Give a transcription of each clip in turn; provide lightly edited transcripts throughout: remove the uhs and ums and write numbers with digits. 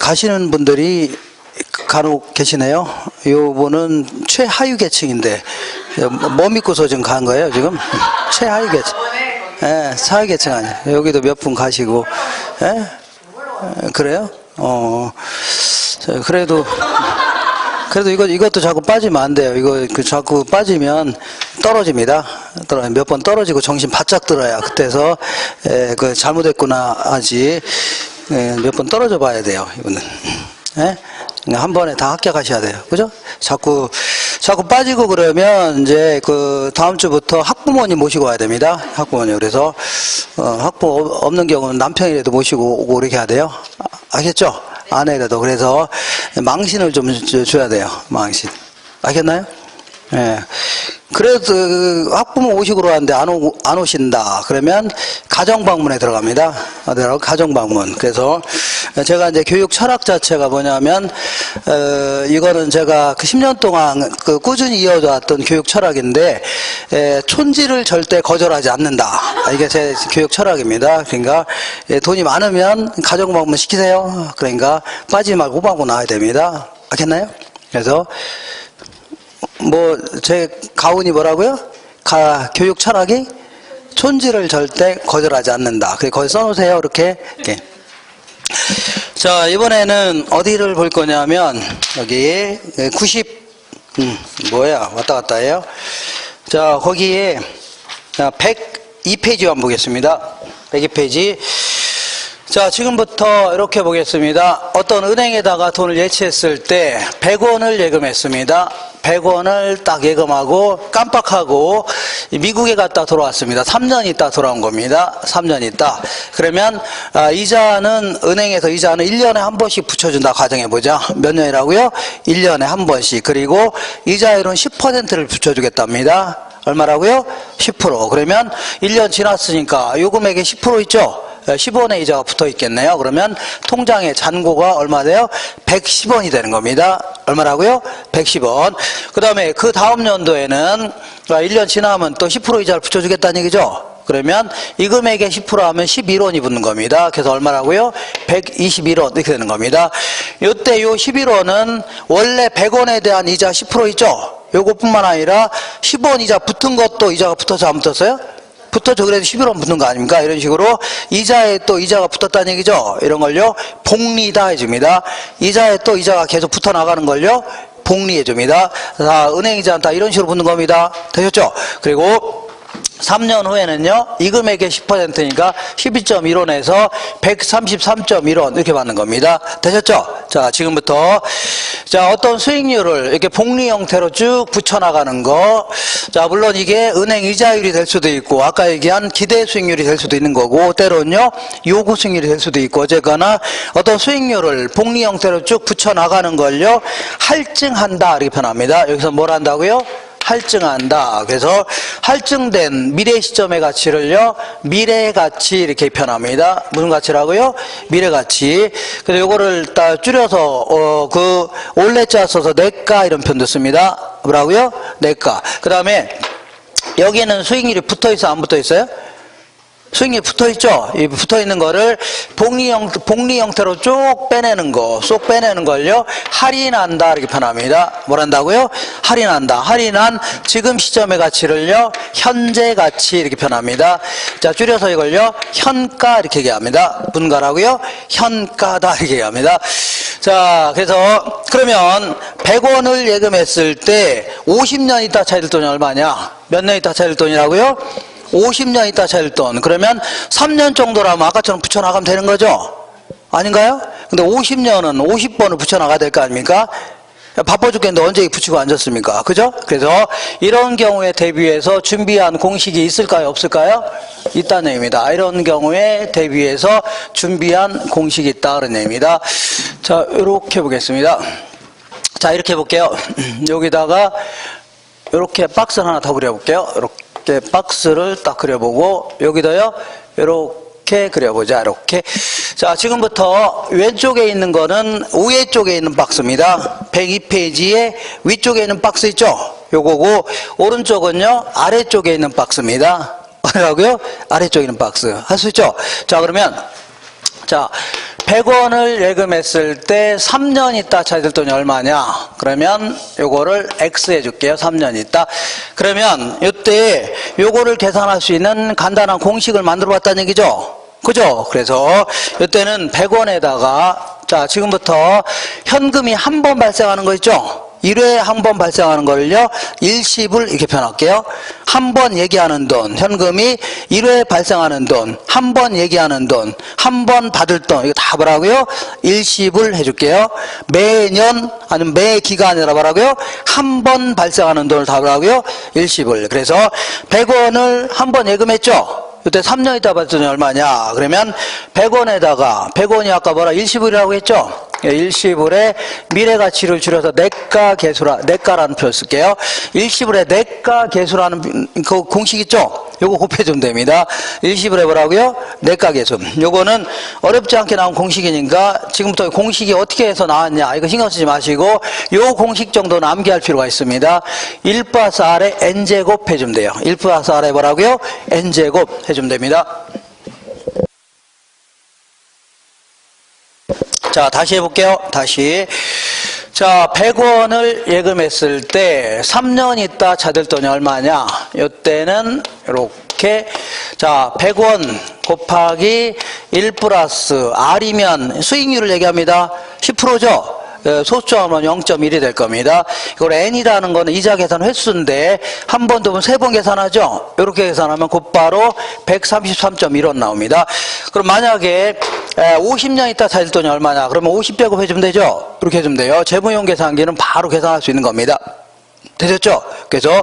가시는 분들이 간혹 계시네요. 요분은 최하위 계층인데 뭐 믿고서 지금 간 거예요 지금? 최하위 계층. 예, 하위 계층 아니에요. 여기도 몇 분 가시고. 예? 그래요? 그래도 이것도 자꾸 빠지면 안 돼요. 이거 자꾸 빠지면 떨어집니다. 몇 번 떨어지고 정신 바짝 들어야 그때서 그 잘못했구나 하지. 몇 번 떨어져 봐야 돼요. 이거는. 예? 한 번에 다 합격하셔야 돼요. 그죠? 자꾸 빠지고 그러면 이제 그 다음 주부터 학부모님 모시고 와야 됩니다. 학부모님. 그래서 학부모 없는 경우는 남편이라도 모시고 오고 이렇게 해야 돼요. 알겠죠? 아내라도. 그래서 망신을 좀 줘야 돼요. 망신. 알겠나요? 예. 그래서 학부모 오시고 그러는데 안 오신다. 그러면 가정방문에 들어갑니다. 가정방문. 그래서 제가 이제 교육 철학 자체가 뭐냐면, 이거는 제가 그 10년 동안 그 꾸준히 이어져 왔던 교육 철학인데, 촌지를 절대 거절하지 않는다. 이게 제 교육 철학입니다. 그러니까 돈이 많으면 가정방문 시키세요. 그러니까 빠지지 말고 호방문 나와야 됩니다. 알겠나요? 그래서 제 가훈이 뭐라고요? 교육 철학이 촌지를 절대 거절하지 않는다. 거기 써놓으세요. 이렇게. 자, 이번에는 어디를 볼 거냐면, 여기 왔다 갔다 해요. 자, 거기에 102페이지 한번 보겠습니다. 102페이지. 자, 지금부터 이렇게 보겠습니다. 어떤 은행에다가 돈을 예치했을 때 100원을 예금했습니다. 100원을 딱 예금하고 깜빡하고 미국에 갔다 돌아왔습니다. 3년 있다 돌아온 겁니다. 3년 있다. 그러면 은행에서 이자는 1년에 한 번씩 붙여준다 가정해보자. 몇 년이라고요? 1년에 한 번씩. 그리고 이자율은 10%를 붙여주겠답니다. 얼마라고요? 10%. 그러면 1년 지났으니까 요 금액에 10% 있죠? 10원의 이자가 붙어 있겠네요. 그러면 통장의 잔고가 얼마 돼요? 110원이 되는 겁니다. 얼마라고요? 110원. 그 다음에 그 다음 연도에는 1년 지나면 또 10% 이자를 붙여주겠다는 얘기죠. 그러면 이 금액에 10% 하면 11원이 붙는 겁니다. 그래서 얼마라고요? 121원 이렇게 되는 겁니다. 요때 요 11원은 원래 100원에 대한 이자 10% 있죠? 요것뿐만 아니라 10원 이자 붙은 것도 이자가 붙어서 안 붙었어요? 붙었죠. 그래도 11원 붙는 거 아닙니까? 이런 식으로 이자에 또 이자가 붙었다는 얘기죠. 이런 걸요 복리다 해줍니다. 이자에 또 이자가 계속 붙어 나가는 걸요 복리해줍니다. 자, 은행이자는 다 이런 식으로 붙는 겁니다. 되셨죠? 그리고 3년 후에는요 이 금액의 10%니까 12.1원에서 133.1원 이렇게 받는 겁니다. 되셨죠? 자, 지금부터 어떤 수익률을 이렇게 복리 형태로 쭉 붙여나가는 거. 자, 물론 이게 은행 이자율이 될 수도 있고 아까 얘기한 기대 수익률이 될 수도 있는 거고 때로는요 요구 수익률이 될 수도 있고 어쨌거나 어떤 수익률을 복리 형태로 쭉 붙여나가는 걸요 할증한다 이렇게 표현합니다. 여기서 뭘 한다고요? 할증한다. 그래서 할증된 미래 시점의 가치를요 미래 가치 이렇게 표현합니다. 무슨 가치라고요? 미래 가치. 그래서 요거를 딱 줄여서 그 올레자 써서 내가 이런 표현도 씁니다. 뭐라고요? 내가. 그 다음에 여기에는 수익률이 붙어 있어 안 붙어 있어요? 수익률이 붙어있죠? 이 붙어있는 거를 복리 형태로 쭉 빼내는 거, 쏙 빼내는 걸요, 할인한다, 이렇게 표현합니다. 뭘 한다고요? 할인한다. 할인한 지금 시점의 가치를요, 현재 가치, 이렇게 표현합니다. 자, 줄여서 이걸요, 현가, 이렇게 얘기합니다. 분가라고요? 현가다, 이렇게 얘기합니다. 자, 그래서, 그러면, 100원을 예금했을 때, 50년 있다 차일 돈이 얼마냐? 몇 년 있다 차일 돈이라고요? 50년 있다 차일 돈. 그러면 3년 정도라면 아까처럼 붙여나가면 되는 거죠? 아닌가요? 근데 50년은 50번을 붙여나가야 될 거 아닙니까? 바빠 죽겠는데 언제 붙이고 앉았습니까? 그죠? 그래서 이런 경우에 대비해서 준비한 공식이 있을까요? 없을까요? 있다는 얘기입니다. 이런 경우에 대비해서 준비한 공식이 있다. 그런 얘기입니다. 자, 이렇게 보겠습니다. 자, 이렇게 볼게요. 여기다가 이렇게 박스를 하나 더 그려볼게요. 이렇게 박스를 딱 그려보고 여기다요 이렇게 그려보자. 이렇게. 자, 지금부터 왼쪽에 있는 거는 위에 쪽에 있는 박스입니다. 102페이지에 위쪽에 있는 박스 있죠? 요거고 오른쪽은요 아래쪽에 있는 박스입니다. 뭐라고요? 아래쪽에 있는 박스. 할 수 있죠? 자, 그러면 자 100원을 예금했을 때 3년 있다 찾을 돈이 얼마냐? 그러면 요거를 X 해줄게요. 3년 있다. 그러면 이때 요거를 계산할 수 있는 간단한 공식을 만들어 봤다는 얘기죠. 그죠? 그래서 이때는 100원에다가 자, 지금부터 현금이 한 번 발생하는 거 있죠? 1회에 한 번 발생하는 거를요, 일시불 이렇게 표현할게요. 한 번 얘기하는 돈, 현금이 1회에 발생하는 돈, 한 번 얘기하는 돈, 한 번 받을 돈, 이거 다 뭐라고요? 일시불 해줄게요. 매년, 아니면 매 기간이라 뭐라고요? 한 번 발생하는 돈을 다 뭐라고요? 일시불. 그래서 100원을 한 번 예금했죠? 이때 3년 있다 봤더니 얼마냐? 그러면 100원에다가, 100원이 아까 뭐라 일시불이라고 했죠? 일시불에 미래가치를 줄여서 내가라는 표를 쓸게요. 일시불에 내가계수라는 그 공식 있죠? 요거 곱해주면 됩니다. 일시불에 뭐라고요? 내가계수. 요거는 어렵지 않게 나온 공식이니까 지금부터 공식이 어떻게 해서 나왔냐 이거 신경 쓰지 마시고 요 공식 정도는 암기할 필요가 있습니다. 1 플러스 R에 N제곱 해주면 돼요. 1 플러스 R에 뭐라고요? N제곱 해주면 됩니다. 자, 다시 해볼게요. 다시. 자, 100원을 예금했을 때 3년 있다 찾을 돈이 얼마냐? 이때는 이렇게 자, 100원 곱하기 1 플러스 R이면 수익률을 얘기합니다. 10%죠? 소수점은 0.1이 될 겁니다. 이걸 N이라는 거는 이자 계산 횟수인데 한 번 더 보면 3번 계산하죠? 이렇게 계산하면 곧바로 133.1원 나옵니다. 그럼 만약에 50년 있다 찾을 돈이 얼마냐? 그러면 50 빼고 해주면 되죠? 이렇게 해주면 돼요. 재무용 계산기는 바로 계산할 수 있는 겁니다. 되셨죠? 그래서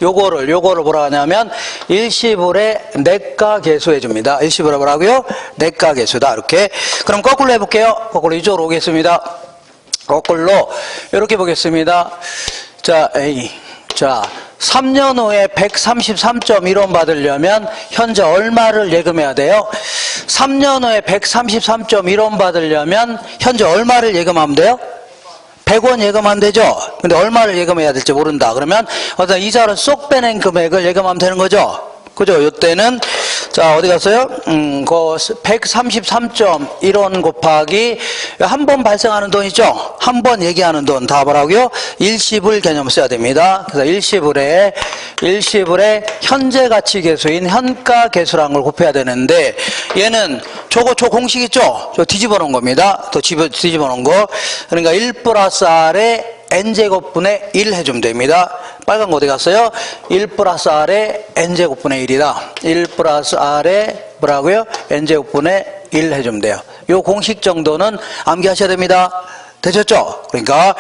요거를 뭐라 하냐면 일시불에 내가계수 해줍니다. 일시불에 뭐라고요? 내가계수다. 이렇게. 그럼 거꾸로 해볼게요. 거꾸로 이쪽으로 오겠습니다. 거꾸로 이렇게 보겠습니다. 자, A. 자, 3년 후에 133.1원 받으려면 현재 얼마를 예금해야 돼요? 3년 후에 133.1원 받으려면 현재 얼마를 예금하면 돼요? 100원 예금하면 되죠? 근데 얼마를 예금해야 될지 모른다. 그러면 어떤 이자를 쏙 빼낸 금액을 예금하면 되는 거죠? 그죠? 이때는 자, 어디 갔어요? 그 133.1원 곱하기 한 번 발생하는 돈 있죠? 한 번 얘기하는 돈 다 뭐라고요? 일시불 개념을 써야 됩니다. 그래서 일시불에 현재 가치 계수인 현가 계수라는 걸 곱해야 되는데 얘는 저 공식 있죠? 저 뒤집어 놓은 겁니다. 또 뒤집어 놓은 거. 그러니까 1 플러스 R에 N제곱분의 1 해주면 됩니다. 빨간 거 어디 갔어요? 1 플러스 R에 N제곱분의 1이다. 1 플러스 R에 뭐라고요? N제곱분의 1 해주면 돼요. 요 공식 정도는 암기하셔야 됩니다. 되셨죠? 그러니까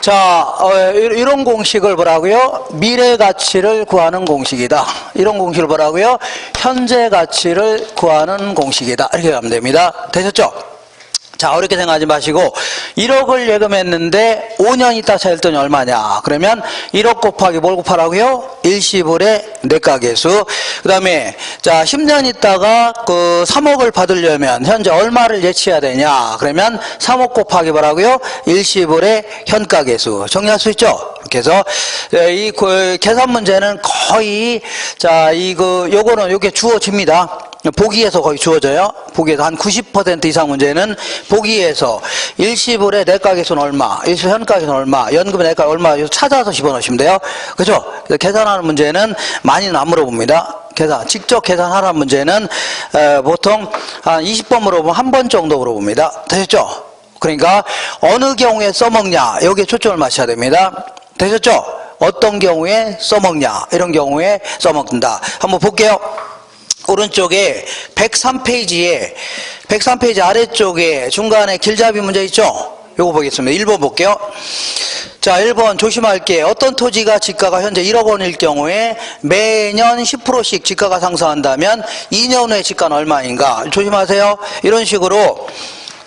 자, 이런 공식을 뭐라고요? 미래 가치를 구하는 공식이다. 이런 공식을 뭐라고요? 현재 가치를 구하는 공식이다. 이렇게 하면 됩니다. 되셨죠? 자, 어렵게 생각하지 마시고 1억을 예금했는데 5년 있다 찾을 돈이 얼마냐? 그러면 1억 곱하기 뭘 곱하라고요? 일시불의 내가계수. 그 다음에 자, 10년 있다가 그 3억을 받으려면 현재 얼마를 예치해야 되냐? 그러면 3억 곱하기 뭐라고요? 일시불의 현가계수. 정리할 수 있죠? 그래서 이 계산 문제는 거의 자, 요거는 요게 주어집니다. 보기에서 거의 주어져요. 보기에서 한 90% 이상 문제는 보기에서 일시불의 내가계수는 얼마, 일시불 현가계수는 얼마, 연금의 내가 얼마 찾아서 집어넣으시면 돼요. 그죠? 계산하는 문제는 많이는 안 물어봅니다. 직접 계산하라는 문제는 보통 한 20번 물어보면 한 번 정도 물어봅니다. 되셨죠? 그러니까 어느 경우에 써먹냐 여기에 초점을 맞춰야 됩니다. 되셨죠? 어떤 경우에 써먹냐 이런 경우에 써먹는다. 한번 볼게요. 오른쪽에 103페이지 아래쪽에 중간에 길잡이 문제 있죠? 요거 보겠습니다. 1번 볼게요. 자, 1번 조심할게. 어떤 토지가 지가가 현재 1억 원일 경우에 매년 10%씩 지가가 상승한다면 2년 후에 지가는 얼마인가? 조심하세요. 이런 식으로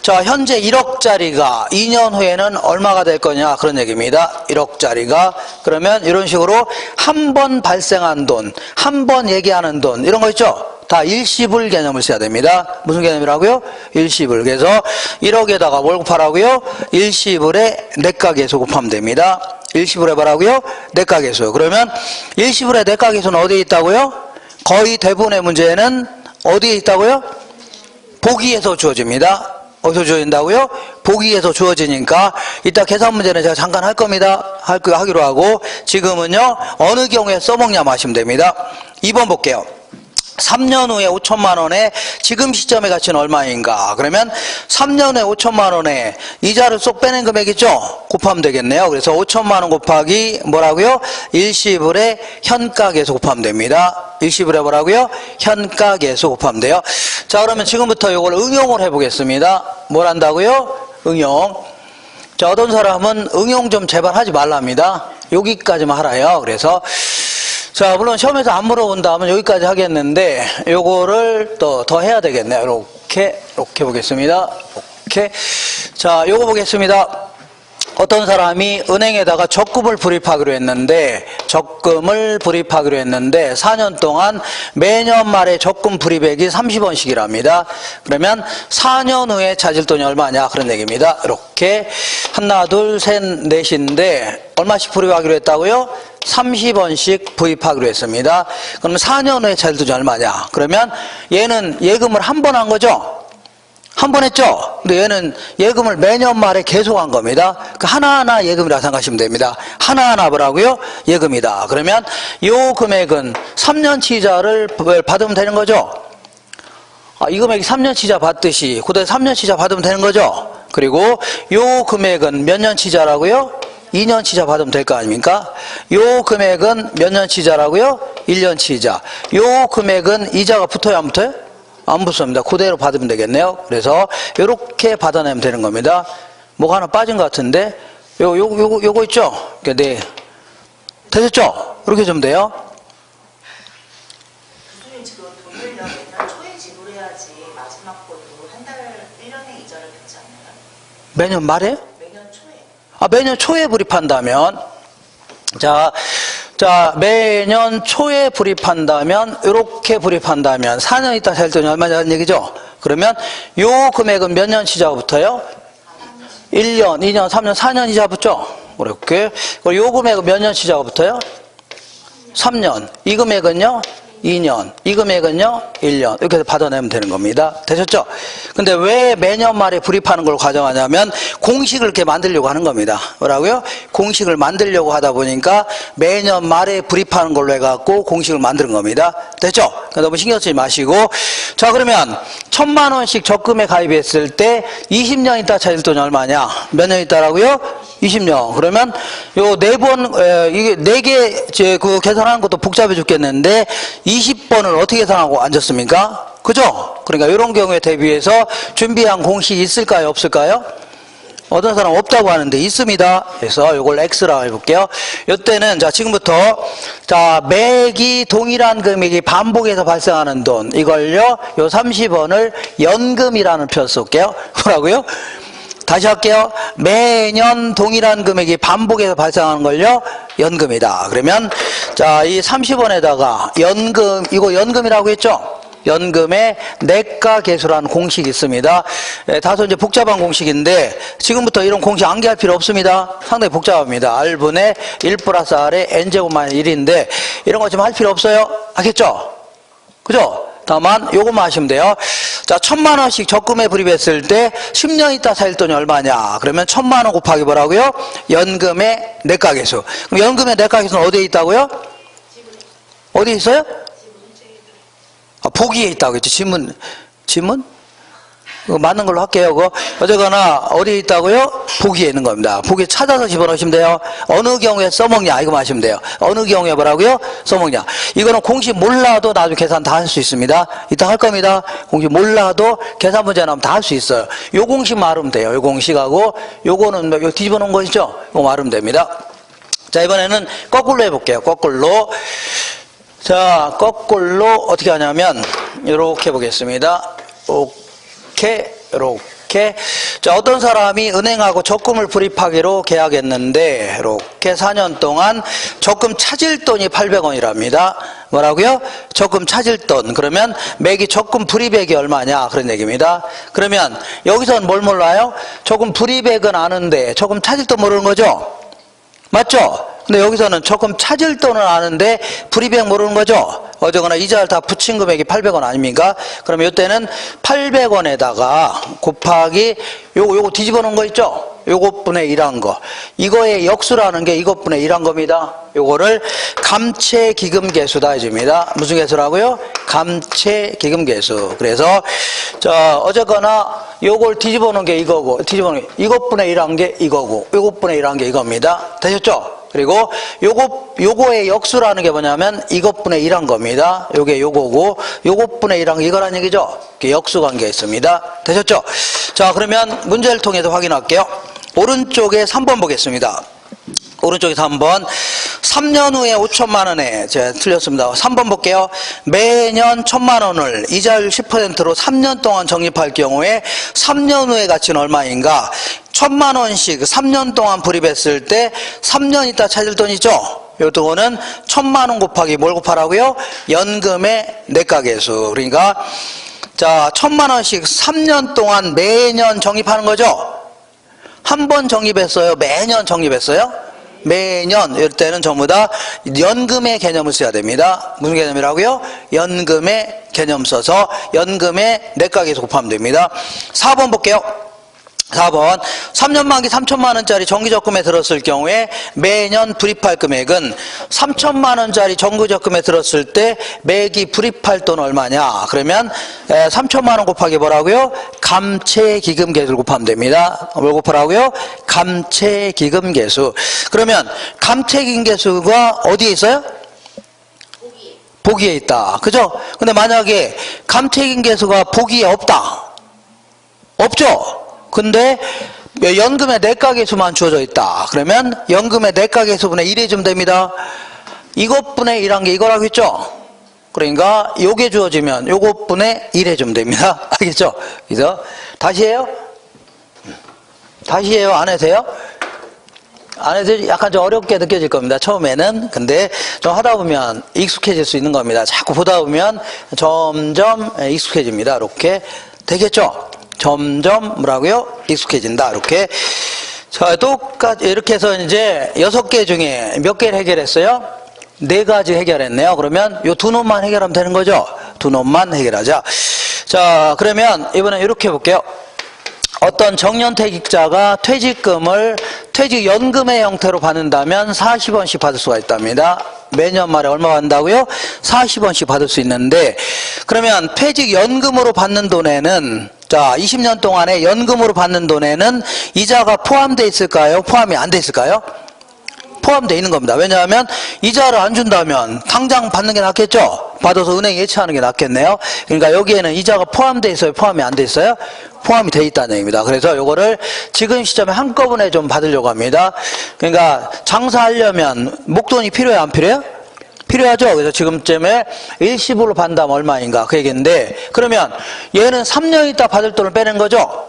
자, 현재 1억짜리가 2년 후에는 얼마가 될 거냐 그런 얘기입니다. 1억짜리가 그러면 이런 식으로 한 번 발생한 돈, 한 번 얘기하는 돈 이런 거 있죠? 다 일시불 개념을 써야 됩니다. 무슨 개념이라고요? 일시불. 그래서 1억에다가 뭘 곱하라고요? 일시불에 내가계수 곱하면 됩니다. 일시불에 뭐라고요? 내가계수. 그러면 일시불에 내가계수는 어디에 있다고요? 거의 대부분의 문제는 어디에 있다고요? 보기에서 주어집니다. 어디서 주어진다고요? 보기에서 주어지니까 이따 계산 문제는 제가 잠깐 할 겁니다. 하기로 하고 지금은요 어느 경우에 써먹냐 마시면 됩니다. 2번 볼게요. 3년 후에 5천만 원에 지금 시점의 가치는 얼마인가? 그러면 3년 후에 5천만 원에 이자를 쏙 빼낸 금액이죠? 곱하면 되겠네요. 그래서 5천만 원 곱하기 뭐라고요? 일시불의 현가계수 곱하면 됩니다. 일시불의 뭐라고요? 현가계수 곱하면 돼요. 자, 그러면 지금부터 이걸 응용을 해보겠습니다. 뭘 한다고요? 응용. 자, 어떤 사람은 응용 좀 제발 하지 말랍니다. 여기까지만 하라요. 그래서 자, 물론 시험에서 안 물어본다면 여기까지 하겠는데 요거를 또 더 해야 되겠네요. 이렇게 보겠습니다. 이렇게. 자, 요거 보겠습니다. 어떤 사람이 은행에다가 적금을 불입하기로 했는데 4년 동안 매년 말에 적금 불입액이 30원씩이랍니다. 그러면 4년 후에 찾을 돈이 얼마냐 그런 얘기입니다. 이렇게 하나 둘 셋 넷인데 얼마씩 불입하기로 했다고요? 30원씩 부입하기로 했습니다. 그러면 4년 후에 찾을 돈이 얼마냐? 그러면 얘는 예금을 한 번 한 거죠? 한 번 했죠? 근데 얘는 예금을 매년 말에 계속한 겁니다. 그 하나하나 예금이라고 생각하시면 됩니다. 하나하나 뭐라고요? 예금이다. 그러면 요 금액은 3년치 이자를 받으면 되는 거죠? 이 금액이 3년치 이자 받듯이 그다음에 3년치 이자 받으면 되는 거죠? 그리고 요 금액은 몇 년치 이자라고요? 2년치 이자 받으면 될 거 아닙니까? 요 금액은 몇 년치 이자라고요? 1년치 이자. 요 금액은 이자가 붙어요, 안 붙어요? 안 붙습니다. 그대로 받으면 되겠네요. 그래서 요렇게 받아내면 되는 겁니다. 뭐가 하나 빠진 것 같은데 요거 있죠? 네. 되셨죠? 이렇게 좀 돼요. 교수님 지금 돈을 내년 초에 지불해야지 마지막 번으로 한 달 1년의 이자를 걷지 않나요? 매년 말에? 매년 초에. 매년 초에 불입한다면 자, 매년 초에 불입한다면, 이렇게 불입한다면, 4년 있다 살 돈이 얼마냐는 얘기죠? 그러면, 요 금액은 몇 년 이자부터요? 1년, 2년, 3년, 4년 이자 붙죠? 이렇게. 그리고 요 금액은 몇 년 이자부터요? 3년. 이 금액은요? 2년. 이 금액은요? 1년. 이렇게 받아내면 되는 겁니다. 되셨죠? 근데 왜 매년 말에 불입하는 걸 가정하냐면 공식을 이렇게 만들려고 하는 겁니다. 뭐라고요? 공식을 만들려고 하다 보니까 매년 말에 불입하는 걸로 해갖고 공식을 만드는 겁니다. 됐죠? 너무 신경 쓰지 마시고. 자, 그러면 1,000만 원씩 적금에 가입했을 때 20년 있다 찾을 돈이 얼마냐? 몇 년 있다라고요? 20년. 그러면 요 이게 4개 그 계산하는 것도 복잡해 죽겠는데 20번을 어떻게 계산하고 앉았습니까? 그죠? 그러니까 이런 경우에 대비해서 준비한 공식이 있을까요? 없을까요? 어떤 사람 없다고 하는데 있습니다. 그래서 이걸 X라고 해볼게요. 이때는 자, 지금부터 자, 매기 동일한 금액이 반복해서 발생하는 돈 이걸요. 요 30원을 연금이라는 표현 쓸게요. 뭐라고요? 다시 할게요. 매년 동일한 금액이 반복해서 발생하는 걸요. 연금이다. 그러면 자, 이 30원에다가 연금, 이거 연금이라고 했죠? 연금의 내가 계수라는 공식이 있습니다. 다소 이제 복잡한 공식인데 지금부터 이런 공식 암기할 필요 없습니다. 상당히 복잡합니다. R분의 1 플러스 R의 N제곱 마이너스 1인데 이런 거 지금 할 필요 없어요. 알겠죠? 그죠? 다만 요것만 하시면 돼요. 자, 1,000만 원씩 적금에 불입했을 때 10년 있다 살 돈이 얼마냐? 그러면 1,000만 원 곱하기 뭐라고요? 연금의 내가계수. 그럼 연금의 내가계수는 어디에 있다고요? 어디 있어요? 보기에 있다고 했죠. 지문? 그거 맞는 걸로 할게요. 그거 어쨌거나 어디에 있다고요? 보기에 있는 겁니다. 보기에 찾아서 집어넣으시면 돼요. 어느 경우에 써먹냐 이거 마시면 돼요. 어느 경우에 뭐라고요? 써먹냐. 이거는 공식 몰라도 나중에 계산 다 할 수 있습니다. 이따 할 겁니다. 공식 몰라도 계산 문제 나오면 다 할 수 있어요. 요 공식만 알으면 돼요. 요 공식하고 요거는 요 뒤집어 놓은 거 있죠? 요거 알으면 됩니다. 자, 이번에는 거꾸로 해볼게요. 거꾸로. 자, 거꾸로 어떻게 하냐면 이렇게 보겠습니다. 이렇게. 자, 어떤 사람이 은행하고 적금을 불입하기로 계약했는데 이렇게 4년 동안 적금 찾을 돈이 800원이랍니다. 뭐라고요? 적금 찾을 돈. 그러면 매기 적금 불입액이 얼마냐 그런 얘기입니다. 그러면 여기서는 뭘 몰라요? 적금 불입액은 아는데 적금 찾을 돈 모르는 거죠? 맞죠? 근데 여기서는 조금 찾을 돈을 아는데 불이백 모르는 거죠? 어쨌거나 이자를 다 붙인 금액이 800원 아닙니까? 그러면 이때는 800원에다가 곱하기 요거 뒤집어 놓은 거 있죠? 요것분의 1한 거. 이거의 역수라는 게 이것분의 1한 겁니다. 요거를 감채기금계수다 해줍니다. 무슨 계수라고요? 감채기금계수. 그래서 어쨌거나 요걸 뒤집어 놓은 게 이거고, 뒤집어 놓은 게 이것분의 1한 게 이거고, 요것분의 1한 게 이겁니다. 되셨죠? 그리고 요거의 역수라는 게 뭐냐면 이것분의 1한 겁니다. 요게 요거고, 요것분의 1한 게 이거란 얘기죠? 역수 관계가 있습니다. 되셨죠? 자, 그러면 문제를 통해서 확인할게요. 오른쪽에 3번 보겠습니다. 오른쪽에 3번. 3년 후에 5천만 원에, 제가 틀렸습니다. 3번 볼게요. 매년 1,000만 원을 이자율 10%로 3년 동안 적립할 경우에 3년 후의 가치는 얼마인가? 1,000만 원씩 3년 동안 불입했을 때 3년 있다 찾을 돈 있죠? 요 돈은 1,000만 원 곱하기 뭘 곱하라고요? 연금의 내가계수. 그러니까 자, 1,000만 원씩 3년 동안 매년 적립하는 거죠? 한 번 적립했어요? 매년 적립했어요? 매년. 이럴 때는 전부 다 연금의 개념을 써야 됩니다. 무슨 개념이라고요? 연금의 개념 써서 연금의 내가계수 곱하면 됩니다. 4번 볼게요. 4번. 3년 만기 3천만 원짜리 정기적금에 들었을 경우에 매년 불입할 금액은 3천만 원짜리 정기적금에 들었을 때 매기 불입할 돈 얼마냐? 그러면 3천만 원 곱하기 뭐라고요? 감채기금계수를 곱하면 됩니다. 뭘 곱하라고요? 감채기금계수. 그러면 감채기금계수가 어디에 있어요? 보기에 있다. 그죠? 근데 만약에 감채기금계수가 보기에 없다. 없죠? 근데 연금의 내가계수만 주어져 있다. 그러면 연금의 내가계수분의 1 해주면 됩니다. 이것분의 1한 게 이거라고 했죠? 그러니까 요게 주어지면 요것분의 1 해주면 됩니다. 알겠죠? 그래서 다시 해요? 다시 해요? 안 해세요? 안 해도 약간 좀 어렵게 느껴질 겁니다. 처음에는. 근데 좀 하다 보면 익숙해질 수 있는 겁니다. 자꾸 보다 보면 점점 익숙해집니다. 이렇게 되겠죠? 점점 뭐라고요? 익숙해진다. 이렇게. 자, 똑같이 이렇게 해서 이제 6개 중에 몇 개를 해결했어요? 4가지 해결했네요. 그러면 요 2놈만 해결하면 되는 거죠? 2놈만 해결하자. 자, 그러면 이번엔 이렇게 해볼게요. 어떤 정년퇴직자가 퇴직금을 퇴직연금의 형태로 받는다면 40원씩 받을 수가 있답니다. 매년 말에 얼마 받는다고요? 40원씩 받을 수 있는데, 그러면 퇴직연금으로 받는 돈에는, 자, 20년 동안에 연금으로 받는 돈에는 이자가 포함되어 있을까요? 포함이 안 돼 있을까요? 포함되어 있는 겁니다. 왜냐하면 이자를 안 준다면 당장 받는 게 낫겠죠? 받아서 은행 예치하는 게 낫겠네요. 그러니까 여기에는 이자가 포함되어 있어요? 포함이 안 돼 있어요? 포함이 돼 있다는 얘기입니다. 그래서 요거를 지금 시점에 한꺼번에 좀 받으려고 합니다. 그러니까 장사하려면 목돈이 필요해요? 안 필요해요? 필요하죠? 그래서 지금쯤에 일시불로 받는다면 얼마인가 그 얘기인데, 그러면 얘는 3년 있다 받을 돈을 빼낸 거죠?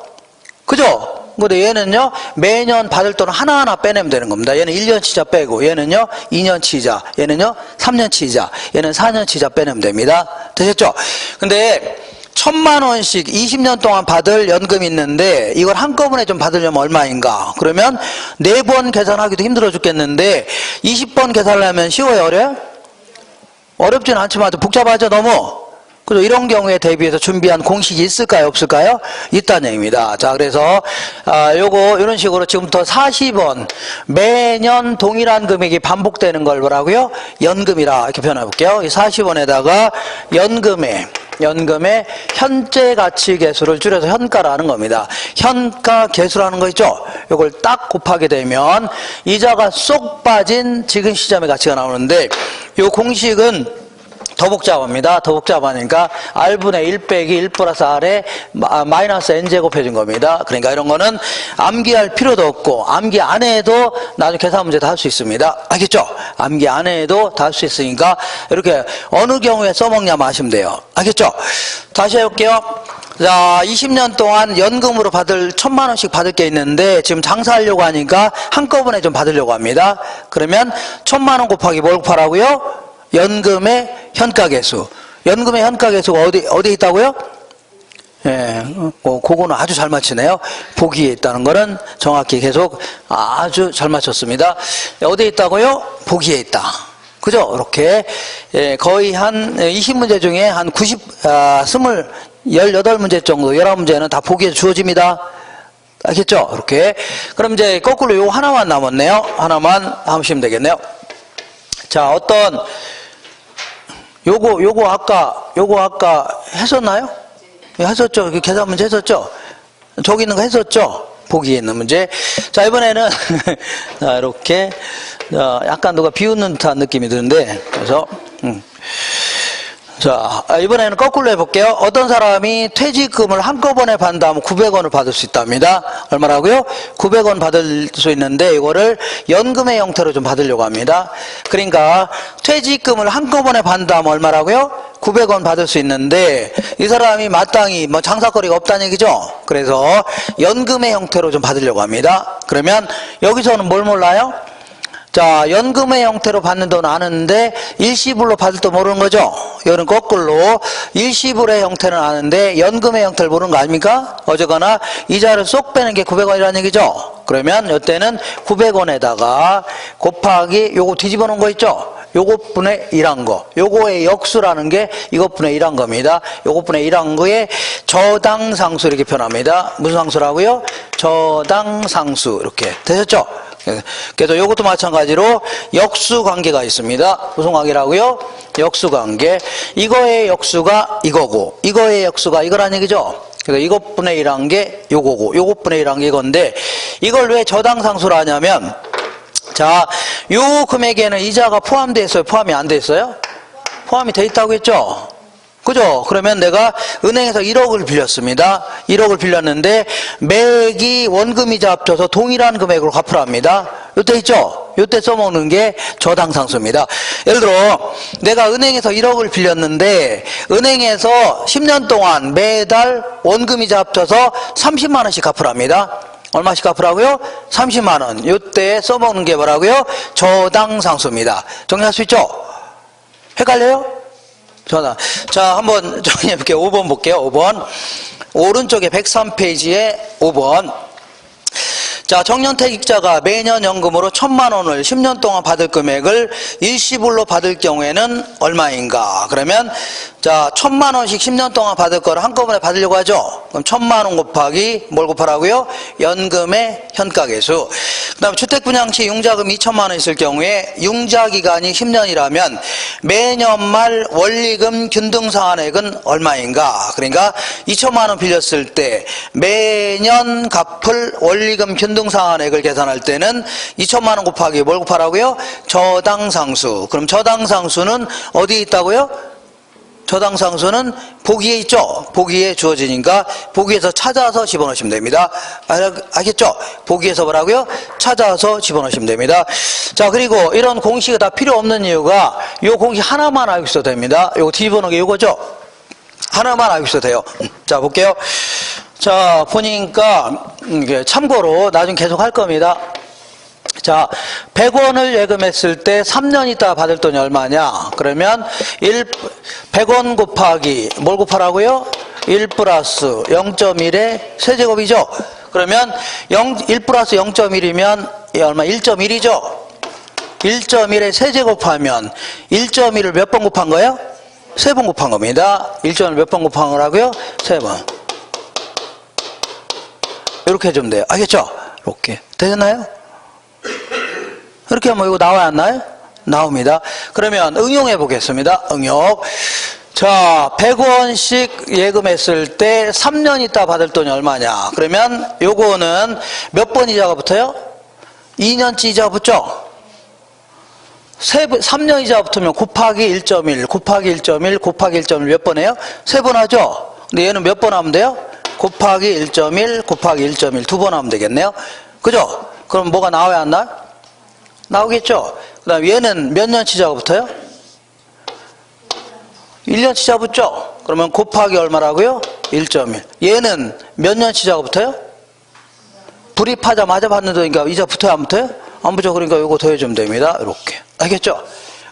그죠? 근데 얘는요, 매년 받을 돈을 하나하나 빼내면 되는 겁니다. 얘는 1년치자 빼고, 얘는요, 2년치자, 얘는요, 3년치자, 얘는 4년치자 빼내면 됩니다. 되셨죠? 근데 1,000만 원씩 20년 동안 받을 연금이 있는데 이걸 한꺼번에 좀 받으려면 얼마인가? 그러면 4번 계산하기도 힘들어 죽겠는데 20번 계산을 하면 쉬워요? 어려워요? 어렵지는 않지만 복잡하죠? 너무? 그래서 이런 경우에 대비해서 준비한 공식이 있을까요? 없을까요? 있다는 얘기입니다. 자, 그래서 요거 이런 식으로 지금부터 40원 매년 동일한 금액이 반복되는 걸 뭐라고요? 연금이라 이렇게 표현해 볼게요. 이 40원에다가 연금의 현재 가치 계수를 줄여서 현가라는 겁니다. 현가 계수라는 거 있죠? 이걸 딱 곱하게 되면 이자가 쏙 빠진 지금 시점의 가치가 나오는데, 이 공식은 더 복잡합니다. 더 복잡하니까 R분의 1 빼기 1 플러스 R에 마이너스 N제곱 해준 겁니다. 그러니까 이런 거는 암기할 필요도 없고, 암기 안 해도 나중에 계산 문제 다 할 수 있습니다. 알겠죠? 암기 안 해도 다 할 수 있으니까 이렇게 어느 경우에 써먹냐만 하시면 돼요. 알겠죠? 다시 해볼게요. 자, 20년 동안 연금으로 받을 1,000만 원씩 받을 게 있는데 지금 장사하려고 하니까 한꺼번에 좀 받으려고 합니다. 그러면 1,000만 원 곱하기 뭘 곱하라고요? 연금의 현가계수. 연금의 현가계수가 어디 있다고요? 예, 그거는 아주 잘 맞히네요. 보기에 있다는 거는 정확히 계속 아주 잘 맞췄습니다. 어디에 있다고요? 보기에 있다. 그죠? 이렇게, 예, 거의 한 20문제 중에 한 18문제 정도, 11문제는 다 보기에 주어집니다. 알겠죠? 이렇게. 그럼 이제 거꾸로 요거 하나만 남았네요. 하나만 하시면 되겠네요. 자, 어떤, 요거 아까 했었나요? 했었죠. 계산 문제 했었죠. 저기 있는 거 했었죠. 보기에 있는 문제. 자, 이번에는 자, 이렇게 약간 누가 비웃는 듯한 느낌이 드는데, 그래서 자, 이번에는 거꾸로 해볼게요. 어떤 사람이 퇴직금을 한꺼번에 받는다면 900원을 받을 수 있답니다. 얼마라고요? 900원 받을 수 있는데 이거를 연금의 형태로 좀 받으려고 합니다. 그러니까 퇴직금을 한꺼번에 받는다면 얼마라고요? 900원 받을 수 있는데 이 사람이 마땅히 뭐 장사거리가 없다는 얘기죠. 그래서 연금의 형태로 좀 받으려고 합니다. 그러면 여기서는 뭘 몰라요? 자, 연금의 형태로 받는 돈 아는데 일시불로 받을 돈 모르는 거죠. 이거는 거꾸로 일시불의 형태는 아는데 연금의 형태를 모르는 거 아닙니까? 어쨌거나 이자를 쏙 빼는 게 900원이라는 얘기죠. 그러면 이때는 900원에다가 곱하기 요거 뒤집어 놓은 거 있죠. 요것분의 1한 거. 요거의 역수라는 게 이것분의 1한 겁니다. 요것분의 1한 거에 저당상수 이렇게 표현합니다. 무슨 상수라고요? 저당상수. 이렇게 되셨죠? 그래서 요것도 마찬가지로 역수 관계가 있습니다. 무슨 관계라고요? 역수 관계. 이거의 역수가 이거고, 이거의 역수가 이거란 얘기죠. 그래서 이것분의 1한 게 요거고, 요것분의 1한 게 이건데, 이걸 왜 저당상수라 하냐면, 자, 요 금액에는 이자가 포함되어 있어요? 포함이 안 돼 있어요? 포함이 돼 있다고 했죠? 그죠? 그러면 내가 은행에서 1억을 빌렸습니다. 1억을 빌렸는데 매기 원금이자 합쳐서 동일한 금액으로 갚으랍니다. 요때 있죠? 요때 써먹는 게 저당상수입니다. 예를 들어 내가 은행에서 1억을 빌렸는데 은행에서 10년 동안 매달 원금이자 합쳐서 30만 원씩 갚으랍니다. 얼마씩 갚으라고요? 30만 원. 요때 써먹는 게 뭐라고요? 저당상수입니다. 정리할 수 있죠? 헷갈려요? 자, 한번 정리해볼게요. 5번 볼게요. 5번. 오른쪽에 103페이지에 5번. 자, 정년퇴직자가 매년 연금으로 1000만 원을 10년 동안 받을 금액을 일시불로 받을 경우에는 얼마인가? 그러면 자, 1000만 원씩 10년 동안 받을 거를 한꺼번에 받으려고 하죠. 그럼 1000만 원 곱하기 뭘 곱하라고요? 연금의 현가계수. 그다음에 주택분양시 융자금 2000만 원 있을 경우에 융자 기간이 10년이라면 매년 말 원리금 균등 상환액은 얼마인가? 그러니까 2000만 원 빌렸을 때 매년 갚을 원리금 균등 상환액을 계산할 때는 2000만 원 곱하기 뭘 곱하라고요? 저당상수. 그럼 저당상수는 어디에 있다고요? 저당상수는 보기에 있죠. 보기에 주어지니까 보기에서 찾아서 집어넣으시면 됩니다. 알겠죠? 보기에서 뭐라고요? 찾아서 집어넣으시면 됩니다. 자, 그리고 이런 공식이 다 필요 없는 이유가 이 공식 하나만 알고 있어도 됩니다. 이거 뒤집어놓은 게 이거죠? 하나만 알고 있어도 돼요. 자, 볼게요. 자, 보니까 참고로 나중에 계속 할 겁니다. 자, 100원을 예금했을 때 3년 있다 받을 돈이 얼마냐? 그러면 100원 곱하기 뭘 곱하라고요? 1 플러스 0.1의 세제곱이죠. 그러면 1 플러스 0.1이면 얼마? 1.1이죠. 1.1의 세제곱하면 1.1을 몇 번 곱한 거예요? 3번 곱한 겁니다. 1.1을 몇 번 곱한 거라고요? 3번. 이렇게 해주면 돼요. 알겠죠? 이렇게. 되셨나요? 이렇게 하면 이거 나와야 안 나요? 나옵니다. 그러면 응용해 보겠습니다. 응용. 자, 100원씩 예금했을 때 3년 있다 받을 돈이 얼마냐? 그러면 요거는 몇 번 이자가 붙어요? 2년치 이자가 붙죠? 3년 이자 붙으면 곱하기 1.1, 곱하기 1.1, 곱하기 1.1 몇 번 해요? 3번 하죠? 근데 얘는 몇 번 하면 돼요? 곱하기 1.1, 곱하기 1.1 두 번 하면 되겠네요. 그죠? 그럼 뭐가 나와야 안 나요? 나오겠죠? 그 다음 얘는 몇 년 치자가 붙어요? 1년 치자 붙죠? 그러면 곱하기 얼마라고요? 1.1. 얘는 몇 년 치자가 붙어요? 불입하자마자 받는 돈이니까 이자 붙어요? 안 붙어요? 안 붙죠? 그러니까 이거 더해주면 됩니다. 이렇게. 알겠죠?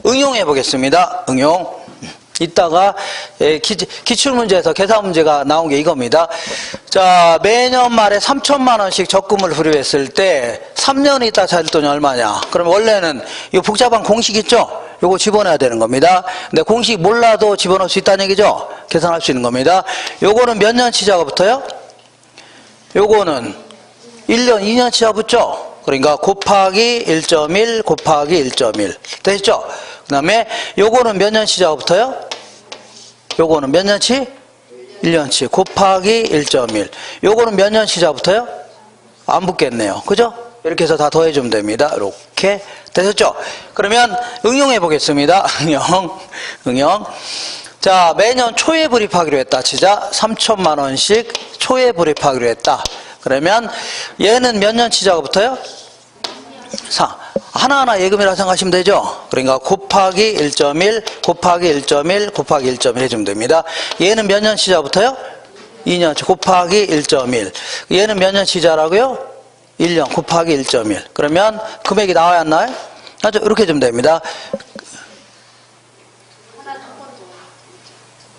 응용해 보겠습니다. 응용. 이따가 기출문제에서 계산 문제가 나온 게 이겁니다. 자, 매년 말에 3천만 원씩 적금을 불입했을 때 3년 있다 찾을 돈이 얼마냐? 그럼 원래는 이 복잡한 공식 있죠? 요거 집어넣어야 되는 겁니다. 근데 공식 몰라도 집어넣을 수 있다는 얘기죠? 계산할 수 있는 겁니다. 요거는 몇 년치자가 붙어요? 요거는 1년, 2년치자 붙죠? 그러니까 곱하기 1.1 곱하기 1.1 되셨죠? 그 다음에 요거는 몇 년치자가 붙어요? 요거는 몇 년치? 1년치 곱하기 1.1 요거는 몇 년치자 붙어요? 안 붙겠네요. 그죠? 이렇게 해서 다 더해주면 됩니다. 이렇게 되셨죠? 그러면 응용해 보겠습니다. 응용. 자, 매년 초에 불입하기로 했다 치자. 3천만 원씩 초에 불입하기로 했다. 그러면 얘는 몇 년치자가 붙어요? 4. 하나하나 예금이라고 생각하시면 되죠? 그러니까 곱하기 1.1 곱하기 1.1 곱하기 1.1 해주면 됩니다. 얘는 몇 년치자 붙어요? 2년치 곱하기 1.1 얘는 몇 년치자라고요? 1년 곱하기 1.1 그러면 금액이 나와야 안 나와요? 이렇게 해주면 됩니다.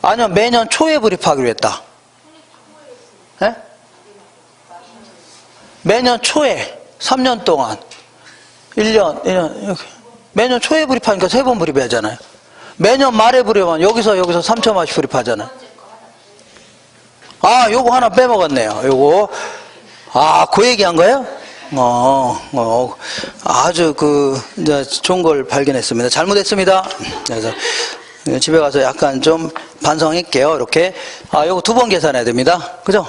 아니요, 매년 초에 불입하기로 했다. 네? 매년 초에 3년 동안 1년 이렇게 매년 초에 불입하니까 3번 불입해야 하잖아요. 매년 말에 불입하면 여기서 3천만 원씩 불입하잖아요. 아, 요거 하나 빼먹었네요. 요거 그 얘기한 거예요? 아주 이제 좋은 걸 발견했습니다. 잘못했습니다. 그래서 집에 가서 약간 좀 반성할게요. 이렇게 요거 2번 계산해야 됩니다. 그죠?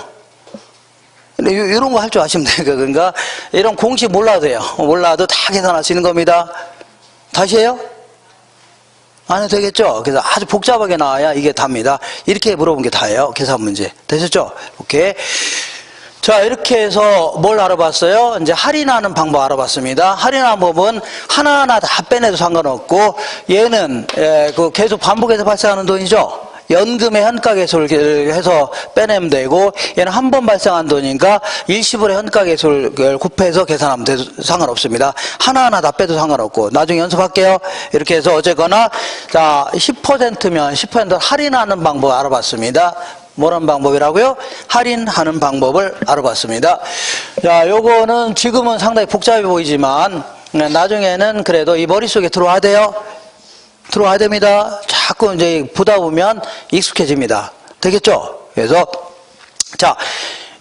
근데 이런 거 할 줄 아시면 돼요. 그러니까 이런 공식 몰라도 돼요. 몰라도 다 계산할 수 있는 겁니다. 다시 해요? 안 해도 되겠죠? 그래서 아주 복잡하게 나와야 이게 답니다. 이렇게 물어본 게 다예요. 계산 문제. 되셨죠? 오케이. 자, 이렇게 해서 뭘 알아봤어요? 이제 할인하는 방법 알아봤습니다. 할인하는 법은 하나하나 다 빼내도 상관없고, 얘는 계속 반복해서 발생하는 돈이죠? 연금의 현가계수를 해서 빼내면 되고, 얘는 한 번 발생한 돈이니까 일시불의 현가계수를 곱해서 계산하면 돼도 상관없습니다. 하나하나 다 빼도 상관없고, 나중에 연습할게요. 이렇게 해서 어쨌거나, 자, 10%면 10% 할인하는 방법 알아봤습니다. 뭐라는 방법이라고요? 할인하는 방법을 알아봤습니다. 자, 요거는 지금은 상당히 복잡해 보이지만, 나중에는 그래도 이 머릿속에 들어와야 돼요. 들어와야 됩니다. 자꾸 이제 보다 보면 익숙해집니다. 되겠죠? 그래서, 자,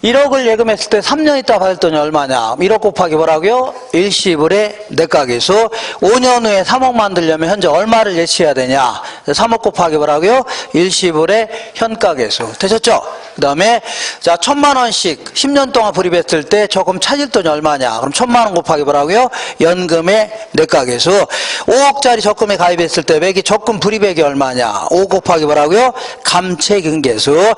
1억을 예금했을 때 3년 있다 받을 돈이 얼마냐? 1억 곱하기 뭐라고요? 일시불의 내가계수. 5년 후에 3억 만들려면 현재 얼마를 예치해야 되냐? 3억 곱하기 뭐라고요? 일시불의 현가계수. 되셨죠? 그 다음에 자, 1,000만 원씩 10년 동안 불입했을 때 저금 차질 돈이 얼마냐? 그럼 1,000만 원 곱하기 뭐라고요? 연금의 내가계수. 5억짜리 적금에 가입했을 때 매기 적금 불입액이 얼마냐? 5 곱하기 뭐라고요? 감채근계수.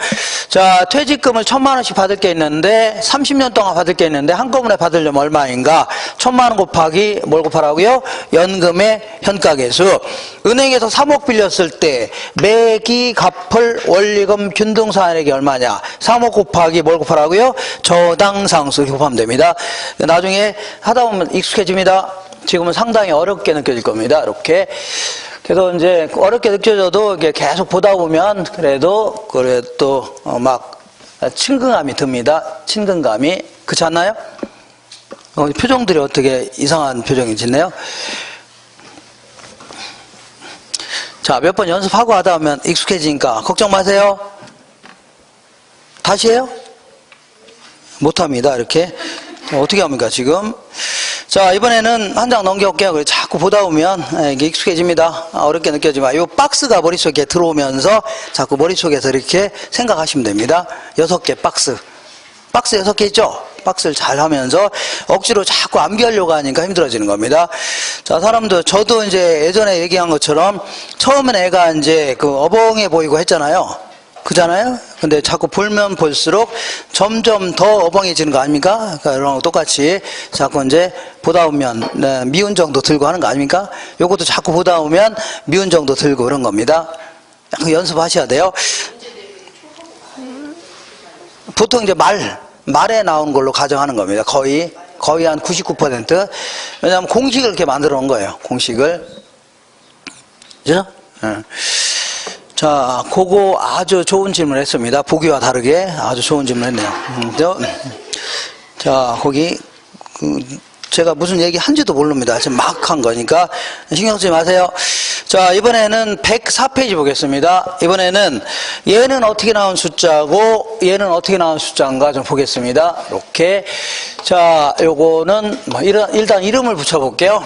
자, 퇴직금을 1,000만 원씩 받을 게 있는데 30년 동안 받을 게 있는데 한꺼번에 받으려면 얼마인가? 1,000만 원 곱하기 뭘 곱하라고요? 연금의 현가계수. 은행에서 3억 빌렸을 때 매기 갚을 원리금 균등사안액이 얼마냐? 3억 곱하기 뭘 곱하라고요? 저당상수 곱하면 됩니다. 나중에 하다 보면 익숙해집니다. 지금은 상당히 어렵게 느껴질 겁니다. 이렇게. 그래서 이제 어렵게 느껴져도 이게 계속 보다 보면 그래도 막 친근감이 듭니다. 친근감이. 그렇지 않나요? 표정들이 어떻게 이상한 표정이 짓네요. 자, 몇 번 연습하고 하다 보면 익숙해지니까 걱정 마세요. 다시 해요? 못합니다. 이렇게. 어떻게 합니까, 지금? 자, 이번에는 한 장 넘겨올게요. 그래서 자꾸 보다 보면 이게 익숙해집니다. 어렵게 느껴지면 이 박스가 머릿속에 들어오면서 자꾸 머릿속에서 이렇게 생각하시면 됩니다. 6개 박스. 박스 6개 있죠? 박스를 잘 하면서 억지로 자꾸 암기하려고 하니까 힘들어지는 겁니다. 자, 사람들, 저도 이제 예전에 얘기한 것처럼 처음엔 애가 이제 어벙해 보이고 했잖아요. 그잖아요? 근데 자꾸 볼면 볼수록 점점 더 어벙해지는 거 아닙니까? 그러니까 이런 거 똑같이 자꾸 이제 보다 보면 미운 정도 들고 하는 거 아닙니까? 요것도 자꾸 보다 보면 미운 정도 들고 그런 겁니다. 연습하셔야 돼요. 보통 이제 말에 나오는 걸로 가정하는 겁니다. 거의 한 99%. 왜냐하면 공식을 이렇게 만들어 놓은 거예요. 공식을. 그죠? 자, 그거 아주 좋은 질문을 했습니다. 보기와 다르게 아주 좋은 질문을 했네요. 자, 거기, 제가 무슨 얘기 한지도 모릅니다. 지금 막 한 거니까 신경 쓰지 마세요. 자, 이번에는 104페이지 보겠습니다. 이번에는 얘는 어떻게 나온 숫자고 얘는 어떻게 나온 숫자인가 좀 보겠습니다. 이렇게. 자, 요거는 뭐 일단 이름을 붙여볼게요.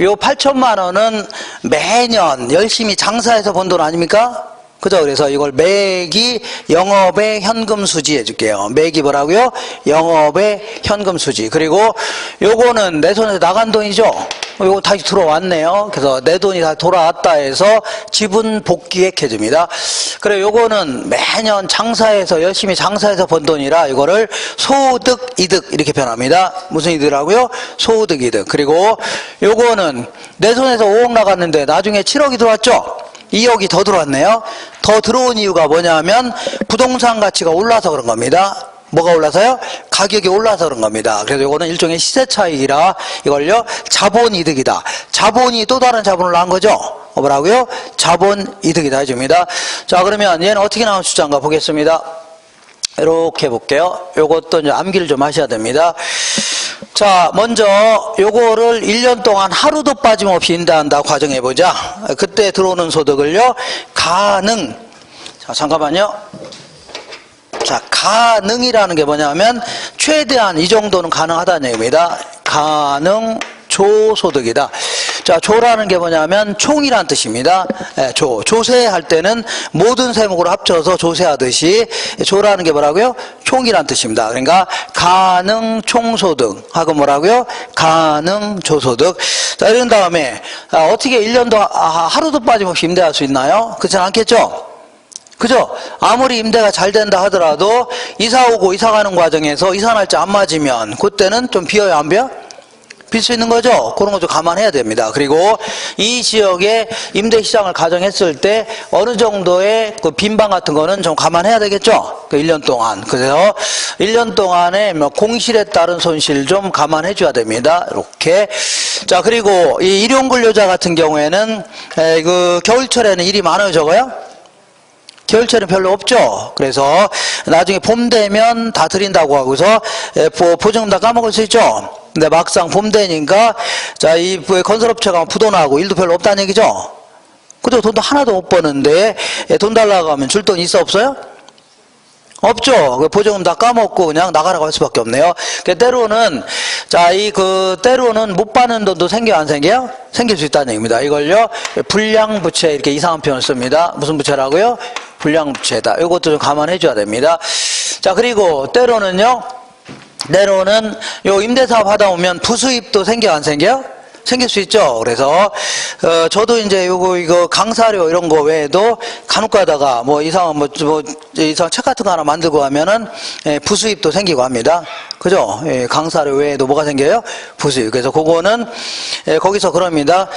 요 8천만 원은 매년 열심히 장사해서 번 돈 아닙니까? 그죠? 그래서 이걸 매기 영업의 현금 수지 해줄게요. 매기 뭐라고요? 영업의 현금 수지. 그리고 요거는 내 손에서 나간 돈이죠? 요거 다시 들어왔네요. 그래서 내 돈이 다 돌아왔다 해서 지분 복귀액 해줍니다. 그래, 요거는 매년 장사해서, 열심히 장사해서 번 돈이라 이거를 소득, 이득 이렇게 변합니다. 무슨 이득이라고요? 소득, 이득. 그리고 요거는 내 손에서 5억 나갔는데 나중에 7억이 들어왔죠? 2억이 더 들어왔네요. 더 들어온 이유가 뭐냐면 부동산 가치가 올라서 그런 겁니다. 뭐가 올라서요? 가격이 올라서 그런 겁니다. 그래서 이거는 일종의 시세 차익이라 이걸요 자본이득이다. 자본이 또 다른 자본을 낳은 거죠. 뭐라고요? 자본이득이다 해줍니다. 자, 그러면 얘는 어떻게 나온 숫자인가 보겠습니다. 이렇게 볼게요. 요것도 이제 암기를 좀 하셔야 됩니다. 자, 먼저 요거를 1년 동안 하루도 빠짐없이 인다한다 과정해보자. 그때 들어오는 소득을요 가능. 자, 잠깐만요. 자, 가능이라는 게 뭐냐면 최대한 이 정도는 가능하다는 얘기입니다. 가능 조소득이다. 자, 조라는 게 뭐냐면 총이란 뜻입니다. 조세할 때는 모든 세목으로 합쳐서 조세하듯이 조라는 게 뭐라고요? 총이란 뜻입니다. 그러니까 가능 총소득 하고 뭐라고요? 가능 조소득. 자, 이런 다음에 어떻게 1년도 하루도 빠짐없이 임대할 수 있나요? 그렇지 않겠죠? 그죠? 아무리 임대가 잘 된다 하더라도 이사 오고 이사 가는 과정에서 이사 날짜 안 맞으면 그때는 좀 비어요, 안 비어? 빌 수 있는 거죠? 그런 거 좀 감안해야 됩니다. 그리고 이 지역에 임대 시장을 가정했을 때 어느 정도의 그 빈방 같은 거는 좀 감안해야 되겠죠? 그 1년 동안. 그래서 1년 동안에 뭐 공실에 따른 손실 좀 감안해 줘야 됩니다. 이렇게. 자, 그리고 이 일용 근로자 같은 경우에는 그 겨울철에는 일이 많아요, 적어요? 겨울철은 별로 없죠. 그래서 나중에 봄 되면 다 드린다고 하고서 보증금 다 까먹을 수 있죠. 근데 막상 봄 되니까 자, 이 건설업체가 부도나고 일도 별로 없다는 얘기죠. 그죠? 돈도 하나도 못 버는데 돈 달라고 하면 줄 돈 있어 없어요? 없죠. 보증금 다 까먹고 그냥 나가라고 할 수밖에 없네요. 때로는 자, 때로는 못 받는 돈도 생겨 안 생겨요? 생길 수 있다는 얘기입니다. 이걸요 불량부채 이렇게 이상한 표현을 씁니다. 무슨 부채라고요? 불량부채다. 이것도 좀 감안해 줘야 됩니다. 자, 그리고 때로는 요 임대사업 하다 보면 부수입도 생겨 안 생겨요? 생길 수 있죠. 그래서 저도 이제 이거 강사료 이런 거 외에도 간혹 가다가 뭐 이상한 이상한 책 같은 거 하나 만들고 하면은 부수입도 생기고 합니다. 그죠? 강사료 외에도 뭐가 생겨요? 부수입. 그래서 그거는 거기서 그럽니다.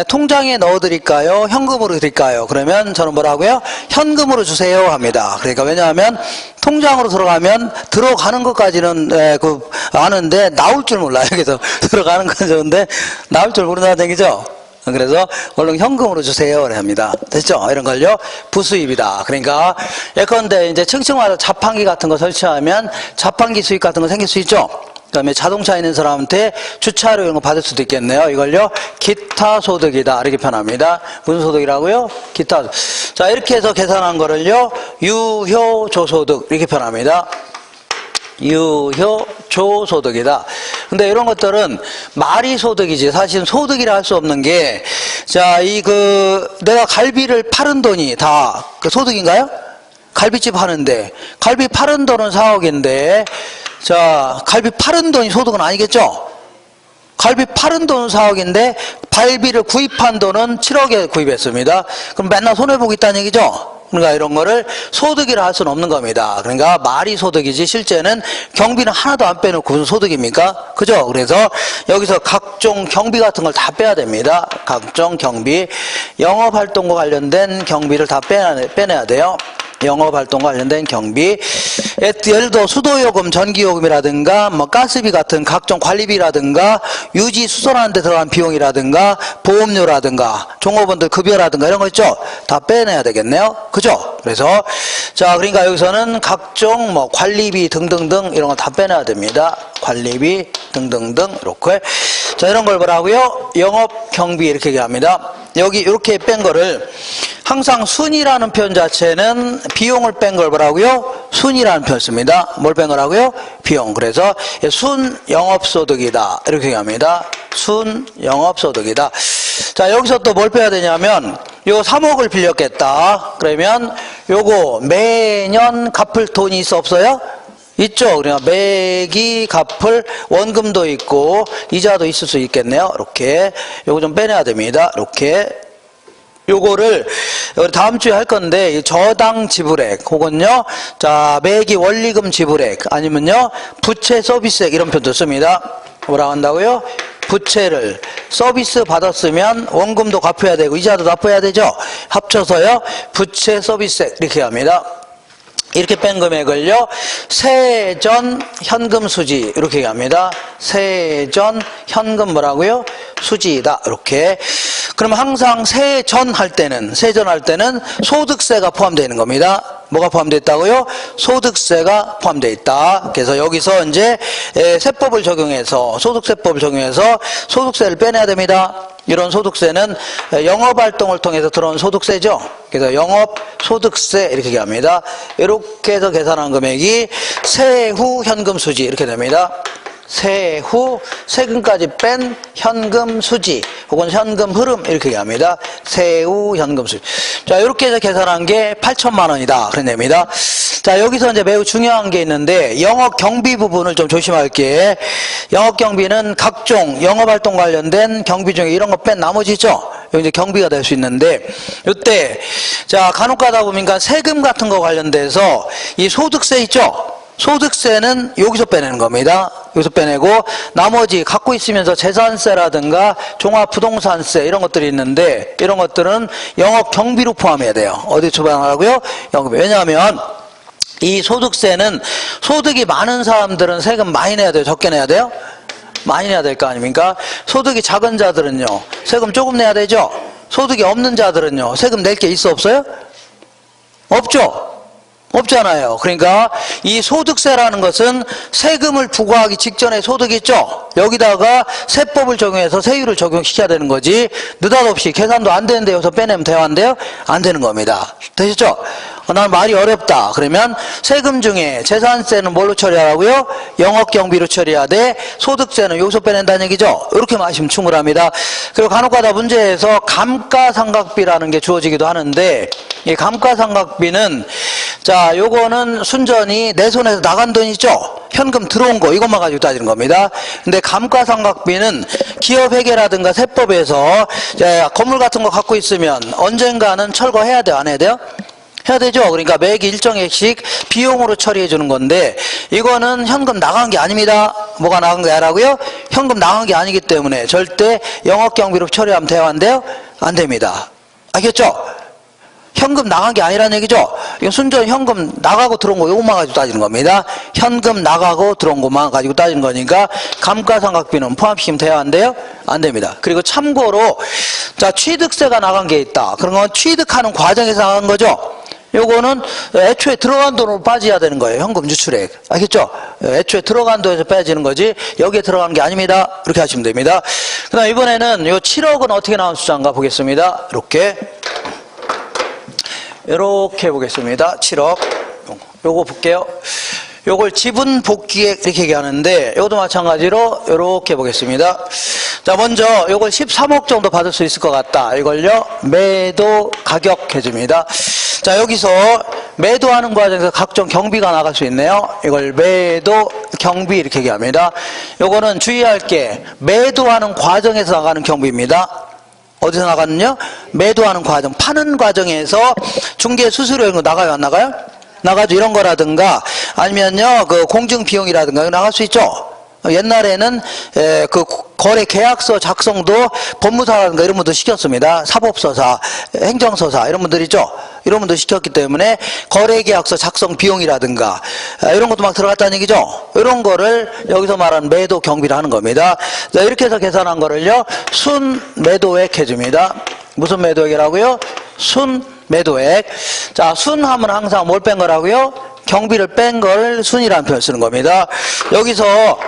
통장에 넣어 드릴까요? 현금으로 드릴까요? 그러면 저는 뭐라고요? 현금으로 주세요 합니다. 그러니까 왜냐하면 통장으로 들어가는 것까지는 아는데 나올 줄 몰라요. 그래서 들어가는 건 좋은데 나올 줄 모른다는 얘기죠. 그래서 얼른 현금으로 주세요 합니다. 됐죠? 이런 걸요 부수입이다. 그러니까 예컨대 이제 층층마다 자판기 같은 거 설치하면 자판기 수익 같은 거 생길 수 있죠. 그다음에 자동차 있는 사람한테 주차료 이런 거 받을 수도 있겠네요. 이걸요 기타 소득이다 이렇게 표현합니다. 무슨 소득이라고요? 기타. 자, 이렇게 해서 계산한 거를요 유효조소득 이렇게 표현합니다. 유효조소득이다. 근데 이런 것들은 말이 소득이지 사실은 소득이라 할 수 없는 게, 자, 내가 갈비를 팔은 돈이 다 그 소득인가요? 갈비집 하는데 갈비 팔은 돈은 4억인데 자, 갈비 팔은 돈이 소득은 아니겠죠? 갈비 팔은 돈은 4억인데 갈비를 구입한 돈은 7억에 구입했습니다. 그럼 맨날 손해보고 있다는 얘기죠? 그러니까 이런 거를 소득이라 할 수는 없는 겁니다. 그러니까 말이 소득이지 실제는 경비는 하나도 안 빼놓고 무슨 소득입니까? 그죠? 그래서 여기서 각종 경비 같은 걸 다 빼야 됩니다. 각종 경비, 영업활동과 관련된 경비를 다 빼내야 돼요. 영업활동 관련된 경비. 예를 들어 수도요금, 전기요금이라든가 뭐 가스비 같은 각종 관리비라든가 유지 수선하는 데 들어간 비용이라든가 보험료라든가 종업원들 급여라든가 이런 거 있죠? 다 빼내야 되겠네요. 그죠? 그래서 자, 그러니까 여기서는 각종 뭐 관리비 등등등 이런 거 다 빼내야 됩니다. 관리비 등등등 이렇게. 자, 이런 걸 뭐라고요? 영업 경비 이렇게 얘기합니다. 여기 이렇게 뺀 거를 항상 순이라는 표현 자체는 비용을 뺀 걸 뭐라고요? 순이라는 표현 씁니다. 뭘 뺀 거라고요? 비용. 그래서 순 영업소득이다 이렇게 얘기합니다. 순 영업소득이다. 자, 여기서 또 뭘 빼야 되냐면 요 3억을 빌렸겠다. 그러면 요거 매년 갚을 돈이 있어 없어요? 있죠. 그러니까 매기 갚을 원금도 있고 이자도 있을 수 있겠네요. 이렇게 요거 좀 빼내야 됩니다. 이렇게 요거를 다음 주에 할 건데 저당 지불액 혹은요 자 매기 원리금 지불액 아니면요 부채 서비스액 이런 표현도 씁니다. 뭐라고 한다고요? 부채를 서비스 받았으면 원금도 갚아야 되고 이자도 납부해야 되죠. 합쳐서요 부채 서비스액 이렇게 합니다. 이렇게 뺀 금액을요 세전 현금 수지 이렇게 얘기합니다. 세전 현금 뭐라고요? 수지이다 이렇게. 그러면 항상 세전 할 때는 소득세가 포함되어 있는 겁니다. 뭐가 포함되어 있다고요? 소득세가 포함되어 있다. 그래서 여기서 이제 세법을 적용해서 소득세법을 적용해서 소득세를 빼내야 됩니다. 이런 소득세는 영업활동을 통해서 들어온 소득세죠. 그래서 영업소득세 이렇게 얘기합니다. 이렇게 해서 계산한 금액이 세후 현금 수지 이렇게 됩니다. 세후 세금까지 뺀 현금 수지 혹은 현금 흐름 이렇게 얘기합니다. 세후 현금 수지. 자, 이렇게 해서 계산한 게 8천만 원이다. 그런 겁니다. 자, 여기서 이제 매우 중요한 게 있는데 영업 경비 부분을 좀 조심할게. 영업 경비는 각종 영업 활동 관련된 경비 중에 이런 거 뺀 나머지죠. 여기 이제 경비가 될 수 있는데 이때 자, 간혹 가다 보니까 세금 같은 거 관련돼서 이 소득세 있죠. 소득세는 여기서 빼내는 겁니다. 여기서 빼내고 나머지 갖고 있으면서 재산세라든가 종합부동산세 이런 것들이 있는데 이런 것들은 영업 경비로 포함해야 돼요. 어디 포함하라고요? 영업이. 왜냐하면 이 소득세는 소득이 많은 사람들은 세금 많이 내야 돼요? 적게 내야 돼요? 많이 내야 될 거 아닙니까? 소득이 작은 자들은요 세금 조금 내야 되죠? 소득이 없는 자들은요 세금 낼 게 있어 없어요? 없죠? 없잖아요. 그러니까 이 소득세라는 것은 세금을 부과하기 직전에 소득이 있죠. 여기다가 세법을 적용해서 세율을 적용시켜야 되는 거지 느닷없이 계산도 안 되는데 여기서 빼내면 돼요? 안 돼요? 안 되는 겁니다. 되셨죠? 난 말이 어렵다. 그러면 세금 중에 재산세는 뭘로 처리하라고요? 영업경비로 처리해야 돼. 소득세는 여기서 빼낸다는 얘기죠. 이렇게 마시면 충분합니다. 그리고 간혹가다 문제에서 감가상각비라는 게 주어지기도 하는데 이 감가상각비는 자, 요거는 순전히 내 손에서 나간 돈 있죠? 현금 들어온 거 이것만 가지고 따지는 겁니다. 근데 감가상각비는 기업회계라든가 세법에서 건물 같은 거 갖고 있으면 언젠가는 철거해야 돼요? 안 해야 돼요? 해야 되죠. 그러니까 매기 일정액씩 비용으로 처리해 주는 건데 이거는 현금 나간 게 아닙니다. 뭐가 나간 게 아니라고요? 현금 나간 게 아니기 때문에 절대 영업경비로 처리하면 돼요? 안 돼요? 안 됩니다. 알겠죠? 현금 나간 게 아니라는 얘기죠. 이건 순전 현금 나가고 들어온 거 이것만 가지고 따지는 겁니다. 현금 나가고 들어온 것만 가지고 따지는 거니까 감가상각비는 포함시키면 돼요? 안 돼요? 안 됩니다. 그리고 참고로 자, 취득세가 나간 게 있다. 그런 건 취득하는 과정에서 나간 거죠. 요거는 애초에 들어간 돈으로 빠져야 되는 거예요. 현금 유출액. 알겠죠? 애초에 들어간 돈에서 빼지는 거지 여기에 들어간 게 아닙니다. 이렇게 하시면 됩니다. 그 다음 이번에는 요 7억은 어떻게 나온 숫자인가 보겠습니다. 이렇게 보겠습니다. 7억. 요거 볼게요. 요걸 지분 복귀액 이렇게 얘기하는데 이것도 마찬가지로 이렇게 보겠습니다. 자, 먼저 요걸 13억 정도 받을 수 있을 것 같다. 이걸요 매도 가격 해줍니다. 자, 여기서 매도하는 과정에서 각종 경비가 나갈 수 있네요. 이걸 매도 경비 이렇게 얘기합니다. 요거는 주의할 게 매도하는 과정에서 나가는 경비입니다. 어디서 나가는요? 매도하는 과정, 파는 과정에서 중개 수수료 이런 거 나가요? 안 나가요? 나가죠. 이런 거라든가 아니면요 그 공증 비용이라든가 나갈 수 있죠. 옛날에는 그 거래 계약서 작성도 법무사라든가 이런 분들 시켰습니다. 사법서사, 행정서사 이런 분들 있죠. 이런 분도 시켰기 때문에 거래계약서 작성 비용이라든가 이런 것도 막 들어갔다는 얘기죠. 이런 거를 여기서 말하는 매도 경비를 하는 겁니다. 자, 이렇게 해서 계산한 거를요, 순 매도액 해줍니다. 무슨 매도액이라고요? 순 매도액. 자, 순하면 항상 뭘 뺀 거라고요? 경비를 뺀 걸 순이라는 표현을 쓰는 겁니다. 여기서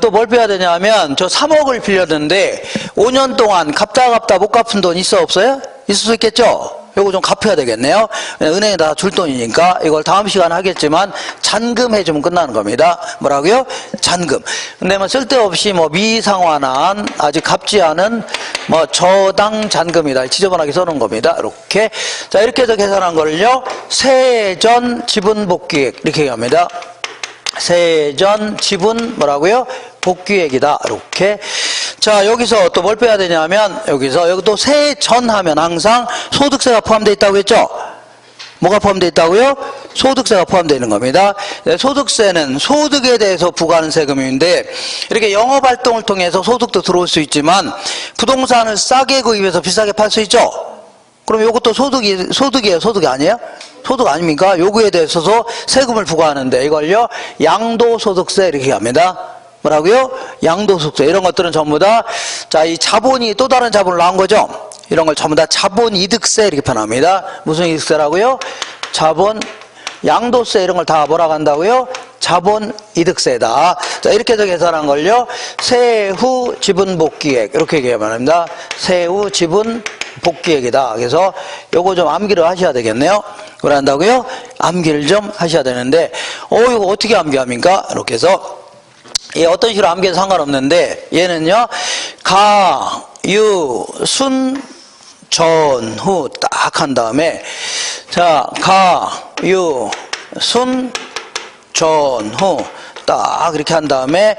또 뭘 빼야 되냐면, 저 3억을 빌렸는데 5년 동안 갚다 못 갚은 돈 있어 없어요? 있을 수 있겠죠? 요거 좀 갚아야 되겠네요. 은행에다 줄 돈이니까 이걸 다음 시간에 하겠지만 잔금 해주면 끝나는 겁니다. 뭐라고요? 잔금. 근데 뭐 쓸데없이 뭐 미상환한 아직 갚지 않은 뭐 저당 잔금이다 지저분하게 써놓은 겁니다. 이렇게. 자, 이렇게 해서 계산한 거를요, 세전 지분 복귀액 이렇게 얘기합니다. 세전 지분 뭐라고요? 복귀액이다. 이렇게. 자, 여기서 또 뭘 빼야 되냐면, 여기 또 세전 하면 항상 소득세가 포함되어 있다고 했죠? 뭐가 포함되어 있다고요? 소득세가 포함되어 있는 겁니다. 소득세는 소득에 대해서 부과하는 세금인데, 이렇게 영업활동을 통해서 소득도 들어올 수 있지만 부동산을 싸게 구입해서 비싸게 팔 수 있죠? 그럼 이것도 소득이에요? 소득이 아니에요? 소득 아닙니까? 요구에 대해서도 세금을 부과하는데 이걸요, 양도소득세 이렇게 합니다. 뭐라고요? 양도소득세. 이런 것들은 전부 다, 자, 이 자본이 또 다른 자본을 낳은 거죠? 이런 걸 전부 다 자본이득세 이렇게 표현합니다. 무슨 이득세라고요? 양도세 이런 걸 다 뭐라고 한다고요? 자본이득세다. 자, 이렇게 해서 계산한 걸요, 세후 지분복귀액 이렇게 얘기하면 합니다. 세후 지분 복귀액이다. 그래서 요거 좀 암기를 하셔야 되겠네요. 그걸 한다고요? 암기를 좀 하셔야 되는데, 이거 어떻게 암기합니까? 이렇게 해서, 어떤 식으로 암기해도 상관없는데, 얘는요, 가, 유, 순, 전, 후 딱 한 다음에, 자, 가, 유, 순, 전, 후 딱 이렇게 한 다음에,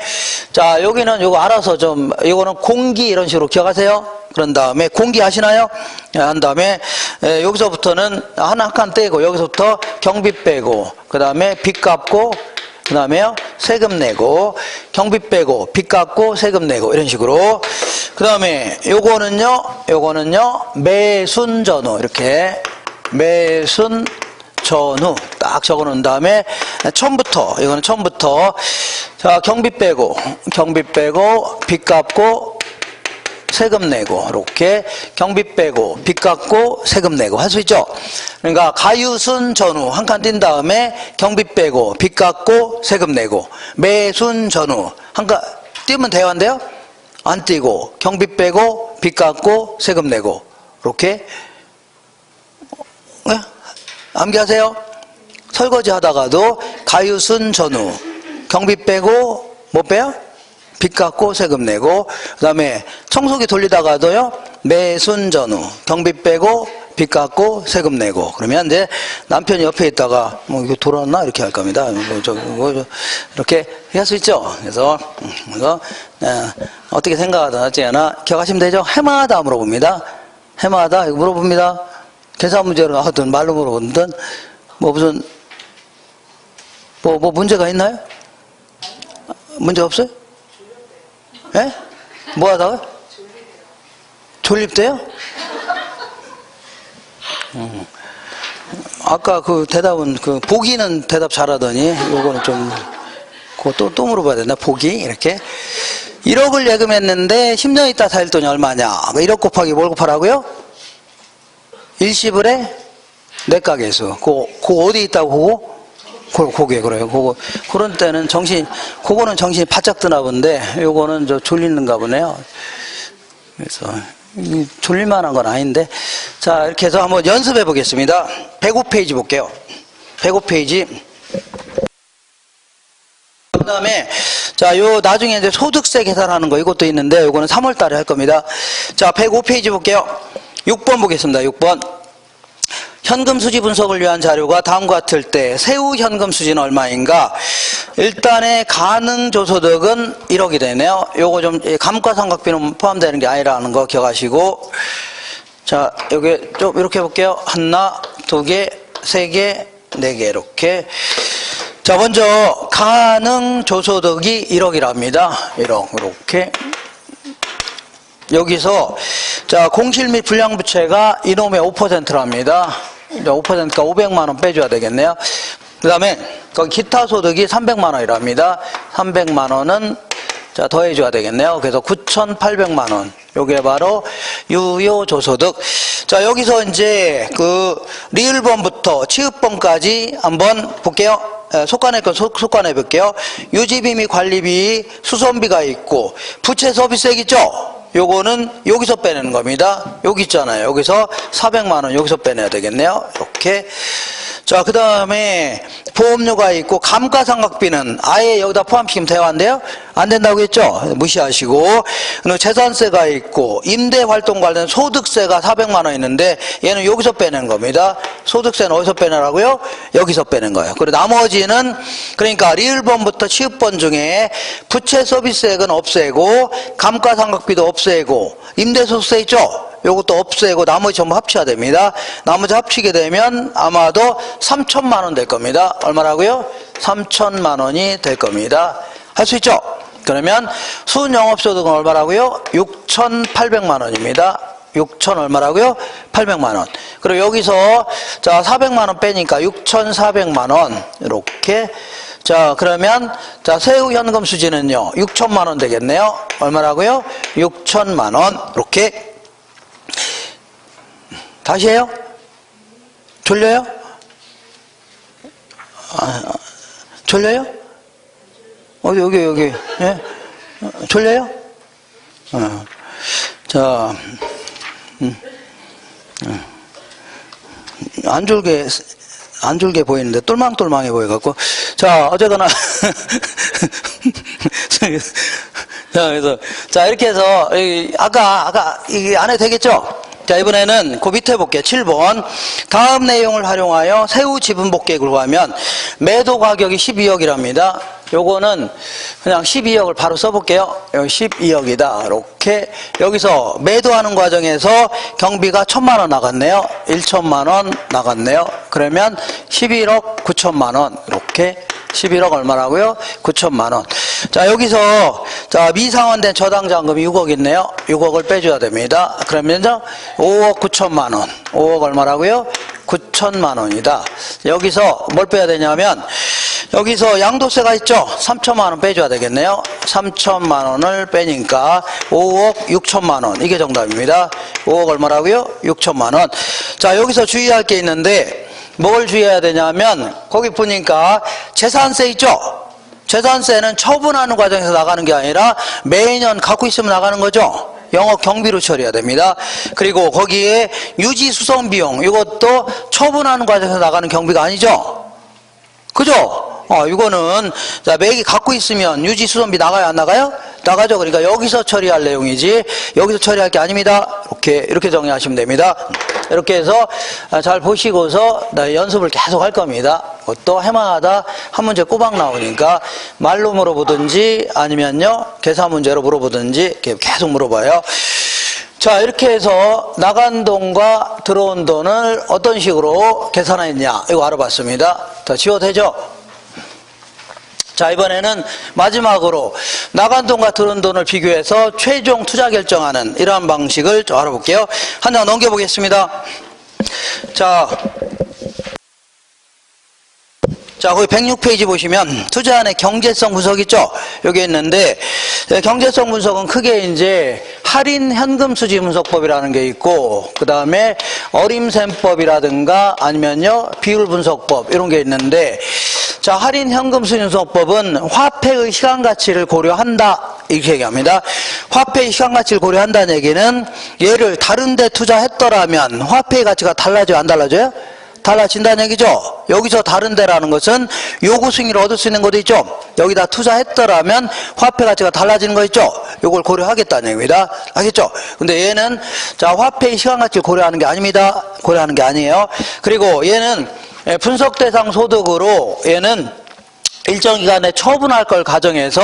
자, 여기는 요거 알아서 좀, 요거는 공기 이런 식으로 기억하세요? 그런 다음에 공기 아시나요? 한 다음에 여기서부터는 하나 한 칸 떼고, 여기서부터 경비 빼고, 그 다음에 빚 갚고, 그 다음에요 세금 내고, 경비 빼고 빚 갚고 세금 내고, 이런 식으로. 그 다음에 요거는요 매순전후 이렇게 매순전후 딱 적어 놓은 다음에 이거는 처음부터 자, 경비 빼고 빚 갚고 세금 내고, 이렇게 경비 빼고 빚 갚고 세금 내고 할 수 있죠. 그러니까 가유순 전후 한 칸 띈 다음에 경비 빼고 빚 갚고 세금 내고, 매순 전후 한 칸 띄면 돼요, 안 돼요? 안 띄고 경비 빼고 빚 갚고 세금 내고, 이렇게. 네? 암기하세요. 설거지 하다가도 가유순 전후 경비 빼고 못 빼요? 빚 갚고 세금 내고, 그 다음에 청소기 돌리다가도요, 매순 전후 경비 빼고 빚 갚고 세금 내고. 그러면 이제 남편이 옆에 있다가 뭐 이거 돌아왔나 이렇게 할 겁니다. 이렇게 할 수 있죠. 그래서 어떻게 생각하든 어찌나 기억하시면 되죠. 해마다 물어봅니다. 해마다 이거 물어봅니다. 계산 문제로 하든 말로 물어보든 뭐 무슨 뭐 문제가 있나요? 문제 없어요? 예? 뭐 하다가? 졸립대요? 아까 그 대답은, 보기는 대답 잘하더니, 요거는 좀, 또 물어봐야 되나? 보기? 이렇게. 1억을 예금했는데, 10년 있다 살 돈이 얼마냐? 1억 곱하기 뭘 곱하라고요? 일시불에 내가계수. 그거 어디 있다고, 그게 그래요. 그런 때는 그거는 정신이 바짝 드나 본데, 요거는 졸리는가 보네요. 그래서, 졸릴만한 건 아닌데. 자, 이렇게 해서 한번 연습해 보겠습니다. 105페이지 볼게요. 105페이지. 그 다음에, 자, 나중에 이제 소득세 계산하는 거 이것도 있는데, 요거는 3월 달에 할 겁니다. 자, 105페이지 볼게요. 6번 보겠습니다. 6번. 현금 수지 분석을 위한 자료가 다음과 같을 때 세후 현금 수지는 얼마인가? 일단의 가능조소득은 1억이 되네요. 요거 좀 감가상각비는 포함되는 게 아니라는 거 기억하시고, 자, 여기 좀 이렇게 해볼게요. 하나, 두 개, 세 개, 네 개 이렇게. 자, 먼저 가능조소득이 1억이랍니다. 1억 이렇게. 여기서 자, 공실 및 불량부채가 이놈의 5%랍니다. 5%가 500만 원 빼줘야 되겠네요. 그 다음에 거기 기타 소득이 300만 원이랍니다. 300만 원은 자 더해줘야 되겠네요. 그래서 9,800만 원. 요게 바로 유효조소득. 자 여기서 이제 그 리을범부터 취읍범까지 한번 볼게요. 속관할 건 속관해 볼게요. 유지비 및 관리비, 수선비가 있고 부채 서비스액 있죠? 요거는 여기서 빼내는 겁니다. 여기 있잖아요. 여기서 400만 원 여기서 빼내야 되겠네요. 이렇게. 자, 그 다음에 보험료가 있고 감가상각비는 아예 여기다 포함시키면 돼요? 안 돼요? 안 된다고 했죠? 무시하시고. 그리고 재산세가 있고 임대활동 관련 소득세가 400만 원 있는데 얘는 여기서 빼낸 겁니다. 소득세는 어디서 빼내라고요? 여기서 빼낸 거예요. 그리고 나머지는 그러니까 리을범부터 취읍범 중에 부채 서비스액은 없애고 감가상각비도 없애고 임대소득세 있죠? 요것도 없애고 나머지 전부 합쳐야 됩니다. 나머지 합치게 되면 아마도 3천만 원 될 겁니다. 얼마라고요? 3천만 원이 될 겁니다. 할 수 있죠? 그러면 순영업소득은 얼마라고요? 6,800만 원입니다. 6천 얼마라고요? 800만 원. 그리고 여기서 자 400만 원 빼니까 6,400만 원 이렇게. 자 그러면 자 세후 현금 수지는요 6천만 원 되겠네요. 얼마라고요? 6천만 원 이렇게. 다시 해요? 졸려요? 졸려요? 여기. 예? 졸려요? 자, 안 졸게 보이는데 똘망똘망해 보여갖고. 자, 어쨌거나. 자, 그래서, 자, 이렇게 해서, 아까, 이게 안 해도 되겠죠? 자, 이번에는 그 밑에 볼게요. 7번. 다음 내용을 활용하여 세후 지분 복객을 구하면 매도 가격이 12억이랍니다. 요거는 그냥 12억을 바로 써볼게요. 여기 12억이다. 이렇게. 여기서 매도하는 과정에서 경비가 1,000만 원 나갔네요. 1,000만 원 나갔네요. 그러면 11억 9천만 원. 이렇게. 11억 얼마라고요? 9천만 원. 자, 여기서, 자, 미상환된 저당자금이 6억 있네요. 6억을 빼줘야 됩니다. 그러면 5억 9천만 원. 5억 얼마라고요? 9천만 원이다. 여기서 뭘 빼야 되냐면, 여기서 양도세가 있죠? 3천만 원 빼줘야 되겠네요. 3천만 원을 빼니까 5억 6천만 원. 이게 정답입니다. 5억 얼마라고요? 6천만 원. 자, 여기서 주의할 게 있는데, 뭘 주의해야 되냐면 거기 보니까 재산세 있죠? 재산세는 처분하는 과정에서 나가는 게 아니라 매년 갖고 있으면 나가는 거죠? 영업 경비로 처리해야 됩니다. 그리고 거기에 유지 수선 비용 이것도 처분하는 과정에서 나가는 경비가 아니죠? 그죠? 이거는 자 매기 갖고 있으면 유지 수선비 나가요 안 나가요? 나가죠. 그러니까 여기서 처리할 내용이지 여기서 처리할 게 아닙니다. 이렇게 정리하시면 됩니다. 이렇게 해서 잘 보시고서 연습을 계속 할 겁니다. 그것도 해마다 한 문제 꼬박 나오니까 말로 물어보든지 아니면요 계산 문제로 물어보든지 이렇게 계속 물어봐요. 자, 이렇게 해서 나간 돈과 들어온 돈을 어떤 식으로 계산했냐 이거 알아봤습니다. 더 지워도 되죠? 자, 이번에는 마지막으로 나간 돈과 들어온 돈을 비교해서 최종 투자 결정하는 이러한 방식을 좀 알아볼게요. 한 장 넘겨보겠습니다. 자, 거기 106페이지 보시면 투자안의 경제성 분석 있죠? 여기 있는데 경제성 분석은 크게 이제 할인 현금 수지 분석법이라는 게 있고 그 다음에 어림셈법이라든가 아니면요 비율 분석법 이런 게 있는데 자 할인 현금 수지 분석법은 화폐의 시간 가치를 고려한다 이렇게 얘기합니다. 화폐의 시간 가치를 고려한다는 얘기는 얘를 다른 데 투자했더라면 화폐의 가치가 달라져요 안 달라져요? 달라진다는 얘기죠. 여기서 다른 데라는 것은 요구 수익률을 얻을 수 있는 것도 있죠. 여기다 투자했더라면 화폐 가치가 달라지는 거 있죠. 요걸 고려하겠다는 얘기입니다. 알겠죠? 근데 얘는 자 화폐의 시간 가치를 고려하는 게 아닙니다. 고려하는 게 아니에요. 그리고 얘는 분석 대상 소득으로 얘는 일정 기간에 처분할 걸 가정해서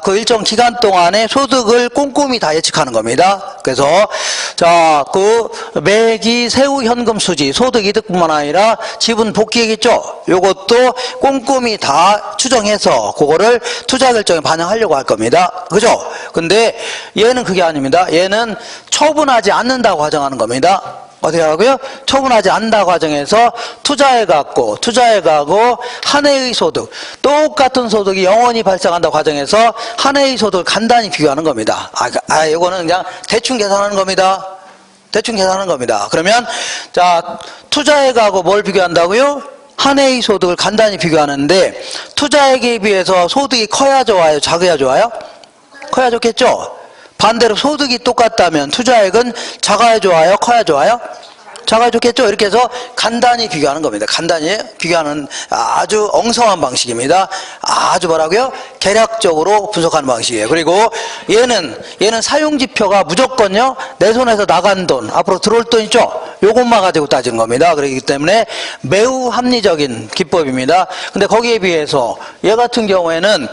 그 일정 기간 동안에 소득을 꼼꼼히 다 예측하는 겁니다. 그래서 자 그 매기 세후 현금 수지 소득 이득뿐만 아니라 지분 복귀액 있죠. 요것도 꼼꼼히 다 추정해서 그거를 투자 결정에 반영하려고 할 겁니다. 그죠? 근데 얘는 그게 아닙니다. 얘는 처분하지 않는다고 가정하는 겁니다. 어떻게 하고요? 처분하지 않는다 과정에서 투자해 갖고 한 해의 소득, 똑같은 소득이 영원히 발생한다 과정에서 한 해의 소득을 간단히 비교하는 겁니다. 이거는 그냥 대충 계산하는 겁니다. 대충 계산하는 겁니다. 그러면 자, 투자액하고 뭘 비교한다고요? 한 해의 소득을 간단히 비교하는데 투자액에 비해서 소득이 커야 좋아요? 작아야 좋아요? 커야 좋겠죠? 반대로 소득이 똑같다면 투자액은 작아야 좋아요? 커야 좋아요? 작아야 좋겠죠? 이렇게 해서 간단히 비교하는 겁니다. 간단히 비교하는 아주 엉성한 방식입니다. 아주 뭐라고요? 계략적으로 분석하는 방식이에요. 그리고 얘는 사용지표가 무조건요, 내 손에서 나간 돈, 앞으로 들어올 돈 있죠? 요것만 가지고 따지는 겁니다. 그렇기 때문에 매우 합리적인 기법입니다. 근데 거기에 비해서 얘 같은 경우에는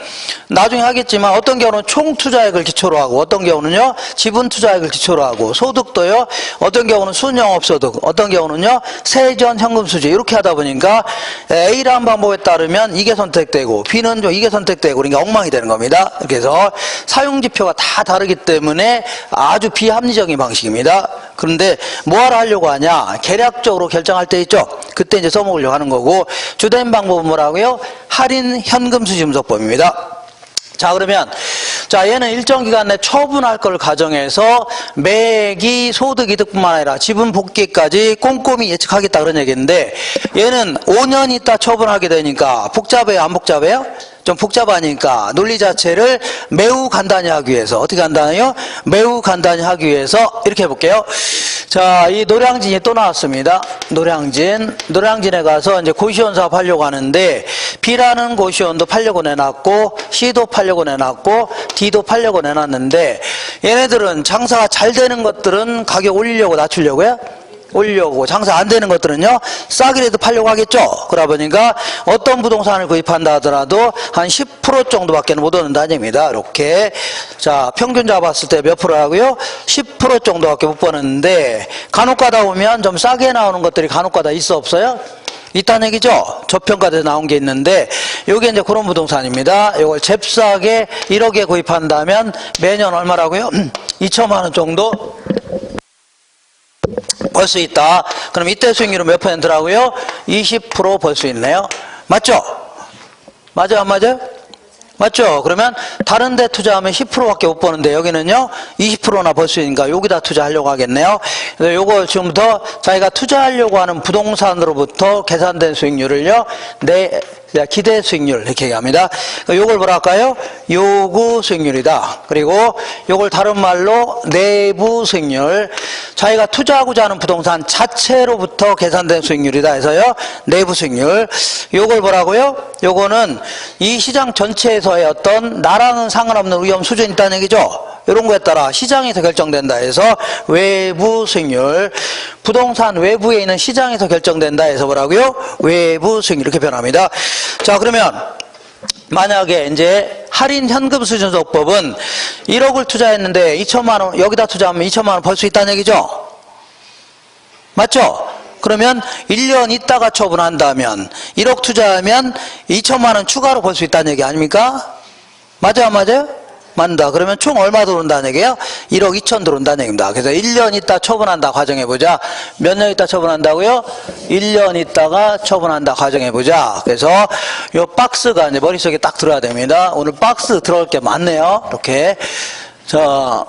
나중에 하겠지만 어떤 경우는 총 투자액을 기초로 하고 어떤 경우는요, 지분 투자액을 기초로 하고 소득도요, 어떤 경우는 순영업소득, 어떤 경우는요, 세전 현금 수지 이렇게 하다 보니까 A라는 방법에 따르면 이게 선택되고 B는 좀 이게 선택되고 그러니까 엉망이 되는 겁니다. 그래서 사용지표가 다 다르기 때문에 아주 비합리적인 방식입니다. 그런데 뭐하러 하려고 하냐? 계략적으로 결정할 때 있죠? 그때 이제 써먹으려고 하는 거고, 주된 방법은 뭐라고요? 할인 현금 수지 분석법입니다. 자, 그러면 자, 얘는 일정 기간 내 처분할 걸 가정해서 매기 소득 이득뿐만 아니라 지분 복귀까지 꼼꼼히 예측하겠다 그런 얘기인데, 얘는 5년 있다 처분하게 되니까 복잡해요, 안 복잡해요? 좀 복잡하니까 논리 자체를 매우 간단히 하기 위해서 어떻게 간단해요? 매우 간단히 하기 위해서 이렇게 해볼게요. 자, 이 노량진이 또 나왔습니다. 노량진에 가서 이제 고시원 사업 하려고 하는데 B라는 고시원도 팔려고 내놨고 C도 팔려고 내놨고 D도 팔려고 내놨는데, 얘네들은 장사가 잘 되는 것들은 가격 올리려고 낮추려고요? 올리려고, 장사 안 되는 것들은요, 싸게라도 팔려고 하겠죠? 그러다 보니까 어떤 부동산을 구입한다 하더라도 한 10% 정도밖에 못 얻는다는 얘기입니다. 이렇게. 자, 평균 잡았을 때 몇 프로라고요? 10% 정도밖에 못 버는데, 간혹 가다 보면 좀 싸게 나오는 것들이 간혹 가다 있어 없어요? 있다는 얘기죠? 저평가돼서 나온 게 있는데, 요게 이제 그런 부동산입니다. 요걸 잽싸게 1억에 구입한다면 매년 얼마라고요? 2천만 원 정도 벌 수 있다. 그럼 이때 수익률은 몇 %라고요? 20% 벌 수 있네요. 맞죠? 맞아요, 안 맞아요? 맞죠? 그러면 다른 데 투자하면 10%밖에 못 버는데 여기는요 20%나 벌 수 있으니까 여기다 투자하려고 하겠네요. 그래서 요거 지금부터 자기가 투자하려고 하는 부동산으로부터 계산된 수익률을요, 기대 수익률 이렇게 얘기합니다. 요걸 뭐라 할까요? 요구 수익률이다. 그리고 요걸 다른 말로 내부 수익률, 자기가 투자하고자 하는 부동산 자체로부터 계산된 수익률이다 해서요, 내부 수익률. 요걸 뭐라고요? 요거는 이 시장 전체에서의 어떤 나랑은 상관없는 위험 수준이 있다는 얘기죠. 이런 거에 따라 시장에서 결정된다 해서 외부 수익률, 부동산 외부에 있는 시장에서 결정된다 해서 뭐라고요? 외부 수익률 이렇게 변합니다. 자, 그러면 만약에 이제 할인 현금 수준소법은 1억을 투자했는데 2천만 원 여기다 투자하면 2천만 원 벌 수 있다는 얘기죠. 맞죠? 그러면 1년 있다가 처분한다면 1억 투자하면 2천만 원 추가로 벌 수 있다는 얘기 아닙니까? 맞아요, 안 맞아요? 맞다. 그러면 총 얼마 들어온다는 얘기예요? 1억 2천 들어온다는 얘기입니다. 그래서 1년 있다 처분한다 가정해보자. 몇 년 있다 처분한다고요? 1년 있다가 처분한다 가정해보자. 그래서 요 박스가 이제 머릿속에 딱 들어야 됩니다. 오늘 박스 들어올 게 많네요. 이렇게. 자,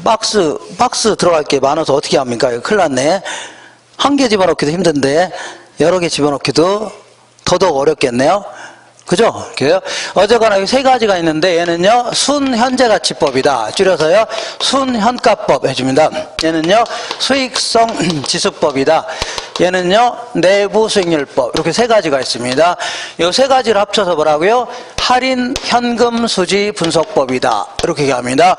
박스 들어갈 게 많아서 어떻게 합니까? 이거 큰일 났네. 한 개 집어넣기도 힘든데 여러 개 집어넣기도 더더욱 어렵겠네요. 그죠? 그래요? 어쨌거나 세 가지가 있는데, 얘는요, 순현재가치법이다. 줄여서요, 순현가법 해줍니다. 얘는요, 수익성 지수법이다. 얘는요, 내부 수익률법. 이렇게 세 가지가 있습니다. 이 세 가지를 합쳐서 뭐라고요? 할인 현금 수지 분석법이다. 이렇게 얘기합니다.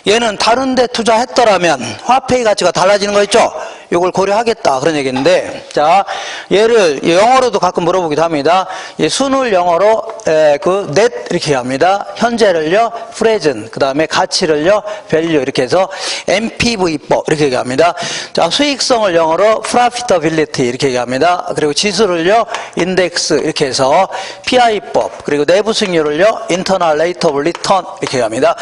얘는 다른 데 투자했더라면 화폐의 가치가 달라지는 거 있죠? 이걸 고려하겠다. 그런 얘기인데, 자, 얘를 영어로도 가끔 물어보기도 합니다. 이 순을 영어로 넷 이렇게 합니다. 현재를요 프레젠, 그 다음에 가치를요, 밸류 이렇게 해서 MPV법 이렇게 얘기합니다. 자, 수익성을 영어로 profitability 이렇게 얘기합니다. 그리고 지수를요, 인덱스 이렇게 해서 PI법, 그리고 내부 수익률을요, internal rate of return 이렇게 얘기합니다.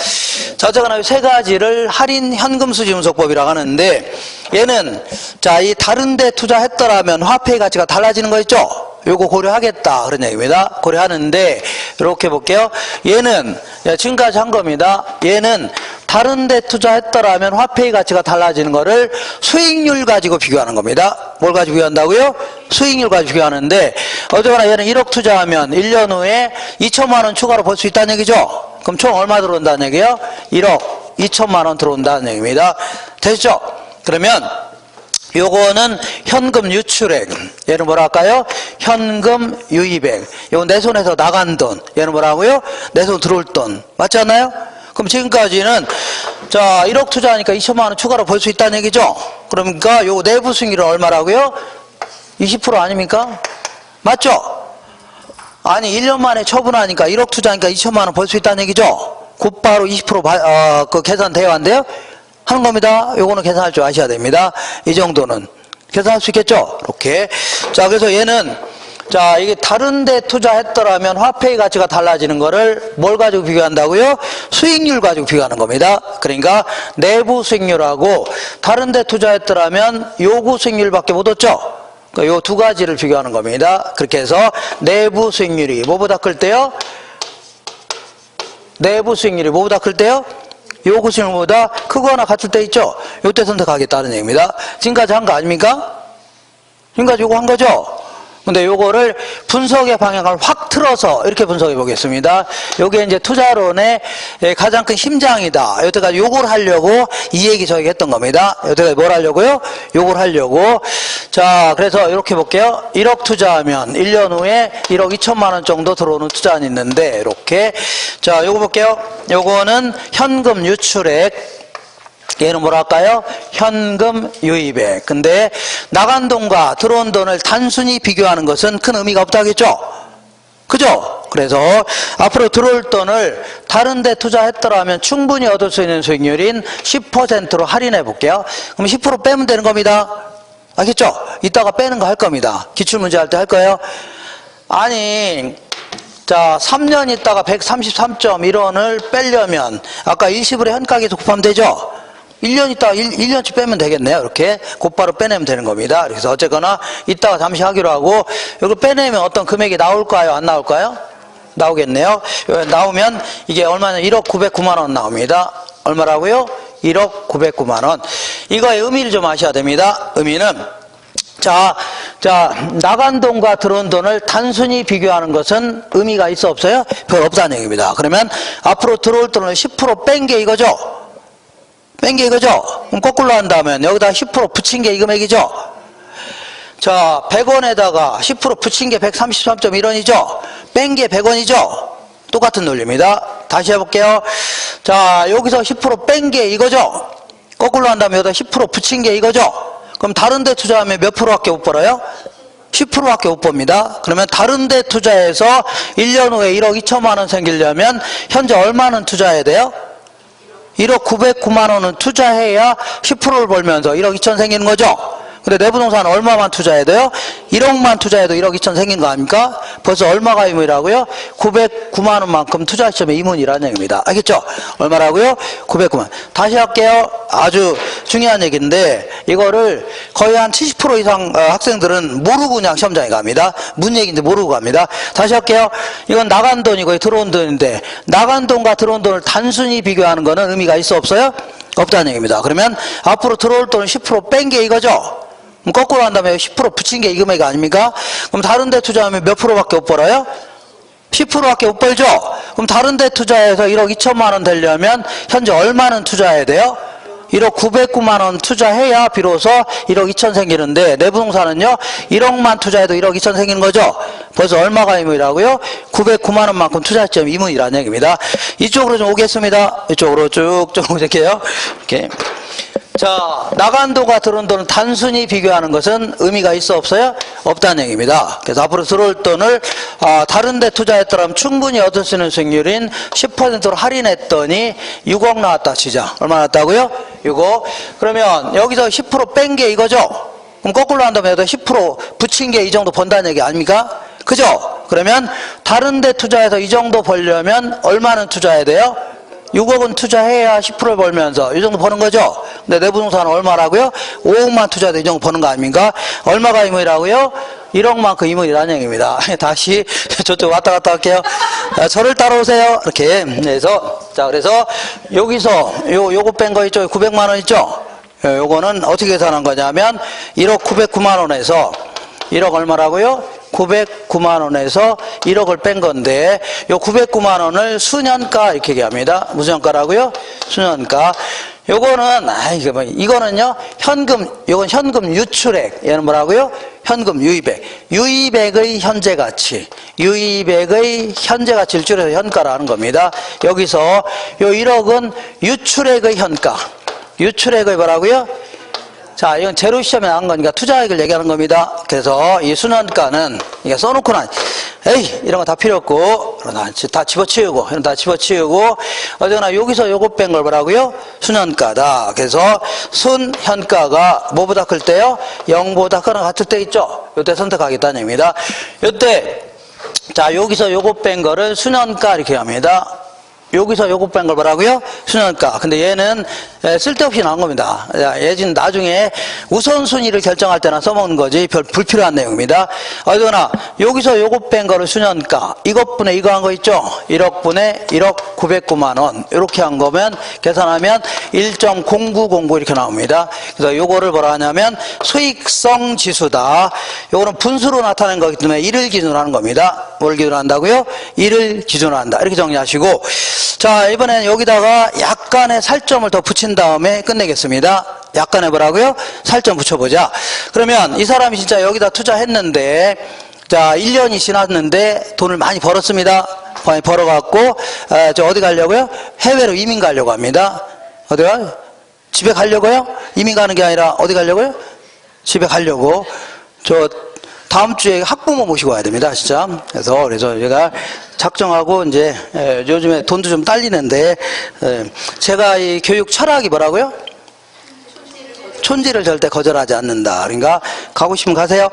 자, 어쨌거나 이 세 가지를 할인 현금 수지 분석법이라고 하는데, 얘는 자, 이 다른 데 투자했더라면 화폐의 가치가 달라지는 거 있죠? 요거 고려하겠다 그런 얘기입니다. 고려하는데 이렇게 볼게요. 얘는 지금까지 한 겁니다. 얘는 다른 데 투자했더라면 화폐의 가치가 달라지는 거를 수익률 가지고 비교하는 겁니다. 뭘 가지고 비교한다고요? 수익률 가지고 비교하는데, 어쨌거나 얘는 1억 투자하면 1년 후에 2천만 원 추가로 벌 수 있다는 얘기죠. 그럼 총 얼마 들어온다는 얘기예요? 1억 2천만 원 들어온다는 얘기입니다. 됐죠? 그러면 요거는 현금 유출액, 얘는 뭐라 할까요? 현금 유입액. 요건 내 손에서 나간 돈, 얘는 뭐라고요? 내 손 들어올 돈. 맞지 않나요? 그럼 지금까지는 자, 1억 투자하니까 2천만 원 추가로 벌 수 있다는 얘기죠? 그러니까 요 내부 수익률은 얼마라고요? 20% 아닙니까? 맞죠? 아니, 1년 만에 처분하니까 1억 투자하니까 2천만 원 벌 수 있다는 얘기죠? 곧바로 20% 그 계산돼야 한대요? 하는 겁니다. 요거는 계산할 줄 아셔야 됩니다. 이 정도는 계산할 수 있겠죠? 이렇게. 자, 그래서 얘는 자, 이게 다른 데 투자했더라면 화폐의 가치가 달라지는 거를 뭘 가지고 비교한다고요? 수익률 가지고 비교하는 겁니다. 그러니까 내부 수익률하고 다른 데 투자했더라면 요구 수익률밖에 못 얻죠? 요 두 가지를 비교하는 겁니다. 그렇게 해서 내부 수익률이 뭐보다 클 때요? 내부 수익률이 뭐보다 클 때요? 요구 수익률보다 크거나 같을 때 있죠? 요때 선택하겠다는 얘기입니다. 지금까지 한 거 아닙니까? 지금까지 요거 한 거죠? 근데 요거를 분석의 방향을 확 틀어서 이렇게 분석해 보겠습니다. 요게 이제 투자론의 가장 큰 심장이다. 여태까지 요걸 하려고 이 얘기 저희가 했던 겁니다. 여태까지 뭘 하려고요? 요걸 하려고. 자, 그래서 이렇게 볼게요. 1억 투자하면 1년 후에 1억 2천만 원 정도 들어오는 투자는 있는데, 이렇게. 자, 요거 볼게요. 요거는 현금 유출액. 얘는 뭐라 할까요? 현금 유입액. 근데 나간 돈과 들어온 돈을 단순히 비교하는 것은 큰 의미가 없다겠죠? 그죠? 그래서 앞으로 들어올 돈을 다른 데 투자했더라면 충분히 얻을 수 있는 수익률인 10%로 할인해 볼게요. 그럼 10% 빼면 되는 겁니다. 알겠죠? 이따가 빼는 거 할 겁니다. 기출문제 할 때 할 거예요. 아니, 자, 3년 있다가 133.1원을 빼려면 아까 일시불의 현가계속 곱하면 되죠? 1년 있다가 1년치 빼면 되겠네요. 이렇게 곧바로 빼내면 되는 겁니다. 그래서 어쨌거나 이따가 잠시 하기로 하고, 이걸 빼내면 어떤 금액이 나올까요? 안 나올까요? 나오겠네요. 나오면 이게 얼마냐? 1억 909만 원 나옵니다. 얼마라고요? 1억 909만 원. 이거의 의미를 좀 아셔야 됩니다. 의미는 자, 나간 돈과 들어온 돈을 단순히 비교하는 것은 의미가 있어 없어요? 별 없다는 얘기입니다. 그러면 앞으로 들어올 돈을 10% 뺀 게 이거죠? 뺀 게 이거죠? 그럼 거꾸로 한다면 여기다 10% 붙인 게 이 금액이죠? 자, 100원에다가 10% 붙인 게 133.1원이죠? 뺀 게 100원이죠? 똑같은 논리입니다. 다시 해볼게요. 자, 여기서 10% 뺀 게 이거죠? 거꾸로 한다면 여기다 10% 붙인 게 이거죠? 그럼 다른 데 투자하면 몇 프로밖에 못 벌어요? 10%밖에 못 봅니다. 그러면 다른 데 투자해서 1년 후에 1억 2천만 원 생기려면 현재 얼마는 투자해야 돼요? 1억 909만 원은 투자해야 10%를 벌면서 1억 2천 생기는 거죠? 근데 내부동산 얼마만 투자해야 돼요? 1억만 투자해도 1억 2천 생긴 거 아닙니까? 벌써 얼마가 의문이라고요? 909만 원만큼 투자시점의 의문이라는 얘기입니다. 알겠죠? 얼마라고요? 909만. 다시 할게요. 아주 중요한 얘기인데 이거를 거의 한 70% 이상 학생들은 모르고 그냥 시험장에 갑니다. 문 얘기인데 모르고 갑니다. 다시 할게요. 이건 나간 돈이고 들어온 돈인데 나간 돈과 들어온 돈을 단순히 비교하는 거는 의미가 있어 없어요? 없다는 얘기입니다. 그러면 앞으로 들어올 돈을 10% 뺀 게 이거죠? 그럼 거꾸로 한다면 10% 붙인 게 이 금액 아닙니까? 그럼 다른 데 투자하면 몇 프로밖에 못 벌어요? 10%밖에 못 벌죠? 그럼 다른 데 투자해서 1억 2천만 원 되려면 현재 얼마는 투자해야 돼요? 1억 909만 원 투자해야 비로소 1억 2천 생기는데 내부동산은요 1억만 투자해도 1억 2천 생기는 거죠. 벌써 얼마가 의무이라고요? 909만 원만큼 투자 시점 의무이라는 얘기입니다. 이쪽으로 좀 오겠습니다. 이쪽으로 쭉 오실게요. 이렇게. 자, 나간도가 들어온 돈을 단순히 비교하는 것은 의미가 있어 없어요? 없다는 얘기입니다. 그래서 앞으로 들어올 돈을 다른 데 투자했더라면 충분히 얻을 수 있는 수익률인 10%로 할인했더니 6억 나왔다 치자. 얼마 나왔다고요? 6억. 그러면 여기서 10% 뺀 게 이거죠? 그럼 거꾸로 한다면 여기다 10% 붙인 게 이 정도 번다는 얘기 아닙니까? 그죠? 그러면 다른 데 투자해서 이 정도 벌려면 얼마는 투자해야 돼요? 6억은 투자해야 10%를 벌면서 이 정도 버는 거죠. 근데 내부동산은 얼마라고요? 5억만 투자해도 이 정도 버는 거 아닙니까? 얼마가 이문이라고요? 1억만큼 이문이라는 얘기입니다. 다시 저쪽 왔다 갔다 할게요. 저를 따라오세요. 이렇게 해서 자, 그래서 여기서 요거 뺀 거 있죠? 900만 원 있죠? 요거는 어떻게 계산한 거냐면 1억 909만 원에서 1억 얼마라고요? 909만 원에서 1억을 뺀 건데 요 909만 원을 수년가 이렇게 얘기합니다. 무슨 년가라고요? 수년가. 요거는 이거는요. 요건 현금 유출액. 얘는 뭐라고요? 현금 유입액. 유입액의 현재 가치. 유입액의 현재 가치를 줄여서 현가라는 겁니다. 여기서 요 1억은 유출액의 현가. 유출액의 뭐라고요? 자, 이건 제로 시점에 나온 거니까 투자액을 얘기하는 겁니다. 그래서 이 수년가는 이게 써놓고는 에이 이런 거 다 필요 없고 다 집어치우고 이런 다 집어치우고 어쨌거나 여기서 요거 뺀 걸 뭐라고요? 수년가다. 그래서 순현가가 뭐보다 클 때요? 0보다 크거나 같을 때 있죠? 요때 선택하겠다는 얘기입니다. 요때 자 여기서 요거 뺀 거를 수년가 이렇게 합니다. 여기서 요거 뺀 걸 뭐라고요? 수년가. 근데 얘는 쓸데없이 나온 겁니다. 얘는 나중에 우선순위를 결정할 때나 써먹는 거지 별 불필요한 내용입니다. 어디거나 여기서 요거 뺀 거를 수년가. 이것분의 이거 한 거 있죠? 1억 분의 1억 909만 원. 이렇게 한 거면 계산하면 1.0909 이렇게 나옵니다. 그래서 요거를 뭐라 하냐면 수익성 지수다. 요거는 분수로 나타낸 거기 때문에 1을 기준으로 하는 겁니다. 뭘 기준으로 한다고요? 1을 기준으로 한다. 이렇게 정리하시고 자, 이번에는 여기다가 약간의 살점을 더 붙인 다음에 끝내겠습니다. 약간의 뭐라고요? 살점 붙여보자. 그러면 이 사람이 진짜 여기다 투자했는데 자, 1년이 지났는데 돈을 많이 벌었습니다. 많이 벌어갖고 저 어디 가려고요? 해외로 이민 가려고 합니다. 어디가? 집에 가려고요? 이민 가는 게 아니라 어디 가려고요? 집에 가려고. 저 다음 주에 학부모 모시고 와야 됩니다, 진짜. 그래서 제가 작정하고 이제 요즘에 돈도 좀 딸리는데 제가 이 교육 철학이 뭐라고요? 촌지를 절대 거절하지 않는다. 그러니까 가고 싶으면 가세요.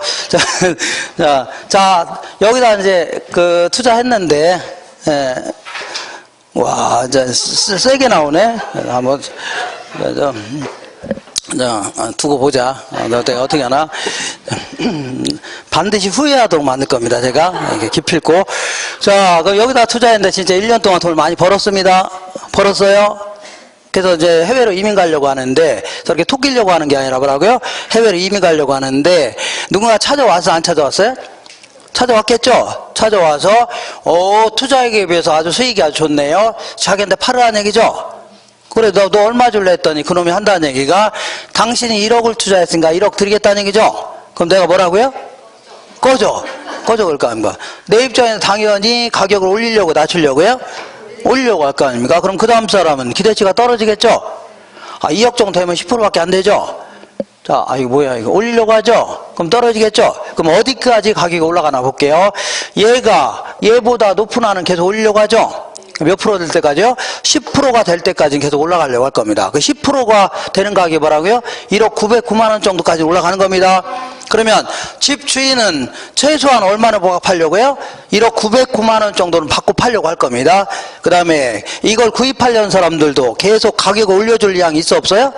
자 여기다 이제 그 투자했는데 와, 이제 세게 나오네. 한번 두고 보자. 내가 어떻게 하나. 반드시 후회하도록 만들 겁니다. 제가 이렇게 기필코. 자, 그럼 여기다 투자했는데 진짜 1년 동안 돈을 많이 벌었습니다. 벌었어요. 그래서 이제 해외로 이민 가려고 하는데 저렇게 토끼려고 하는 게 아니라 뭐라고요? 해외로 이민 가려고 하는데 누군가 찾아와서 안 찾아왔어요? 찾아왔겠죠? 찾아와서 투자액에 비해서 아주 수익이 아주 좋네요. 자기한테 팔으라는 얘기죠? 그래 너 얼마 줄래 했더니 그놈이 한다는 얘기가 당신이 1억을 투자했으니까 1억 드리겠다는 얘기죠? 그럼 내가 뭐라고요? 꺼져 그럴 거 아닙니까? 내 입장에서 당연히 가격을 올리려고 낮추려고요? 올리려고 할 거 아닙니까? 그럼 그 다음 사람은 기대치가 떨어지겠죠? 2억 정도 되면 10%밖에 안 되죠? 자, 이거 뭐야, 이거. 올리려고 하죠? 그럼 떨어지겠죠? 그럼 어디까지 가격이 올라가나 볼게요. 얘보다 높은 한은 계속 올리려고 하죠? 몇 프로 될 때까지요? 10%가 될 때까지는 계속 올라가려고 할 겁니다. 그 10%가 되는 가격이 뭐라고요? 1억 909만 원 정도까지 올라가는 겁니다. 그러면 집 주인은 최소한 얼마나 보합하려고요? 1억 909만 원 정도는 받고 팔려고 할 겁니다. 그 다음에 이걸 구입하려는 사람들도 계속 가격을 올려줄 양이 있어 없어요?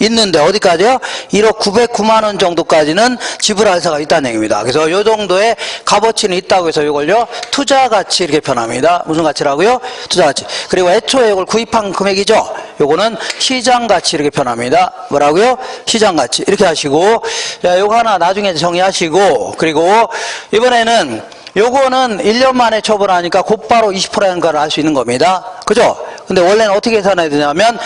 있는데 어디까지요? 1억 909만 원 정도까지는 지불할 사가 있다는 얘기입니다. 그래서 이 정도의 값어치는 있다고 해서 이걸요 투자가치 이렇게 표현합니다. 무슨 가치라고요? 투자가치. 그리고 애초에 이걸 구입한 금액이죠. 요거는 시장가치 이렇게 표현합니다. 뭐라고요? 시장가치 이렇게 하시고 자, 요거 하나 나중에 정리하시고 그리고 이번에는 요거는 1년 만에 처분하니까 곧바로 20%라는 걸 알 수 있는 겁니다. 그죠? 근데 원래는 어떻게 계산해야 되냐면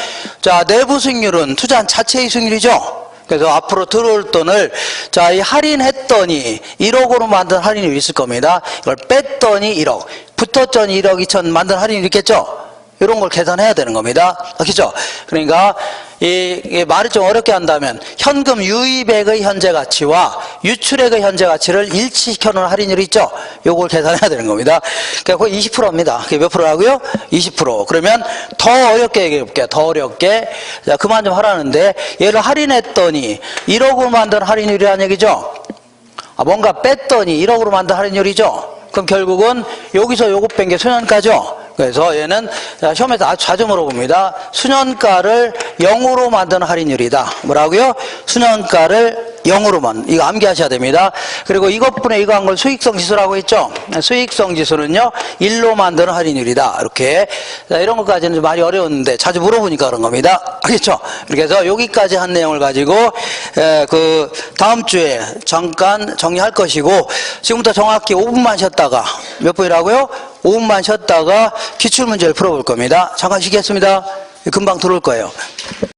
자, 내부 수익률은 투자한 자체의 수익률이죠. 그래서 앞으로 들어올 돈을 자, 이 할인했더니 1억으로 만든 할인이 있을 겁니다. 이걸 뺐더니 1억, 붙었더니 1억 2천 만든 할인이 있겠죠? 이런 걸 계산해야 되는 겁니다. 그렇죠? 그러니까 이 말을 좀 어렵게 한다면 현금 유입액의 현재 가치와 유출액의 현재 가치를 일치시켜 놓은 할인율 있죠? 요걸 계산해야 되는 겁니다. 그러니까 그거 20%입니다. 그게 몇 프로라고요? 20%. 그러면 더 어렵게 얘기해 볼게요. 더 어렵게. 자, 그만 좀 하라는데 얘를 할인했더니 1억으로 만든 할인율이라는 얘기죠? 뭔가 뺐더니 1억으로 만든 할인율이죠? 그럼 결국은 여기서 요거 뺀 게 수년가죠? 그래서 얘는 시험에서 아주 자주 물어봅니다. 수년가를 0으로 만드는 할인율이다. 뭐라고요? 수년가를 0으로만. 이거 암기하셔야 됩니다. 그리고 이것분에 이거 한 걸 수익성 지수라고 했죠? 수익성 지수는요, 1로 만드는 할인율이다. 이렇게. 자, 이런 것까지는 좀 말이 어려웠는데 자주 물어보니까 그런 겁니다. 알겠죠? 이렇게 해서 여기까지 한 내용을 가지고, 그, 다음 주에 잠깐 정리할 것이고, 지금부터 정확히 5분만 쉬었다가, 몇 분이라고요? 5분만 쉬었다가 기출문제를 풀어볼 겁니다. 잠깐 쉬겠습니다. 금방 들어올 거예요.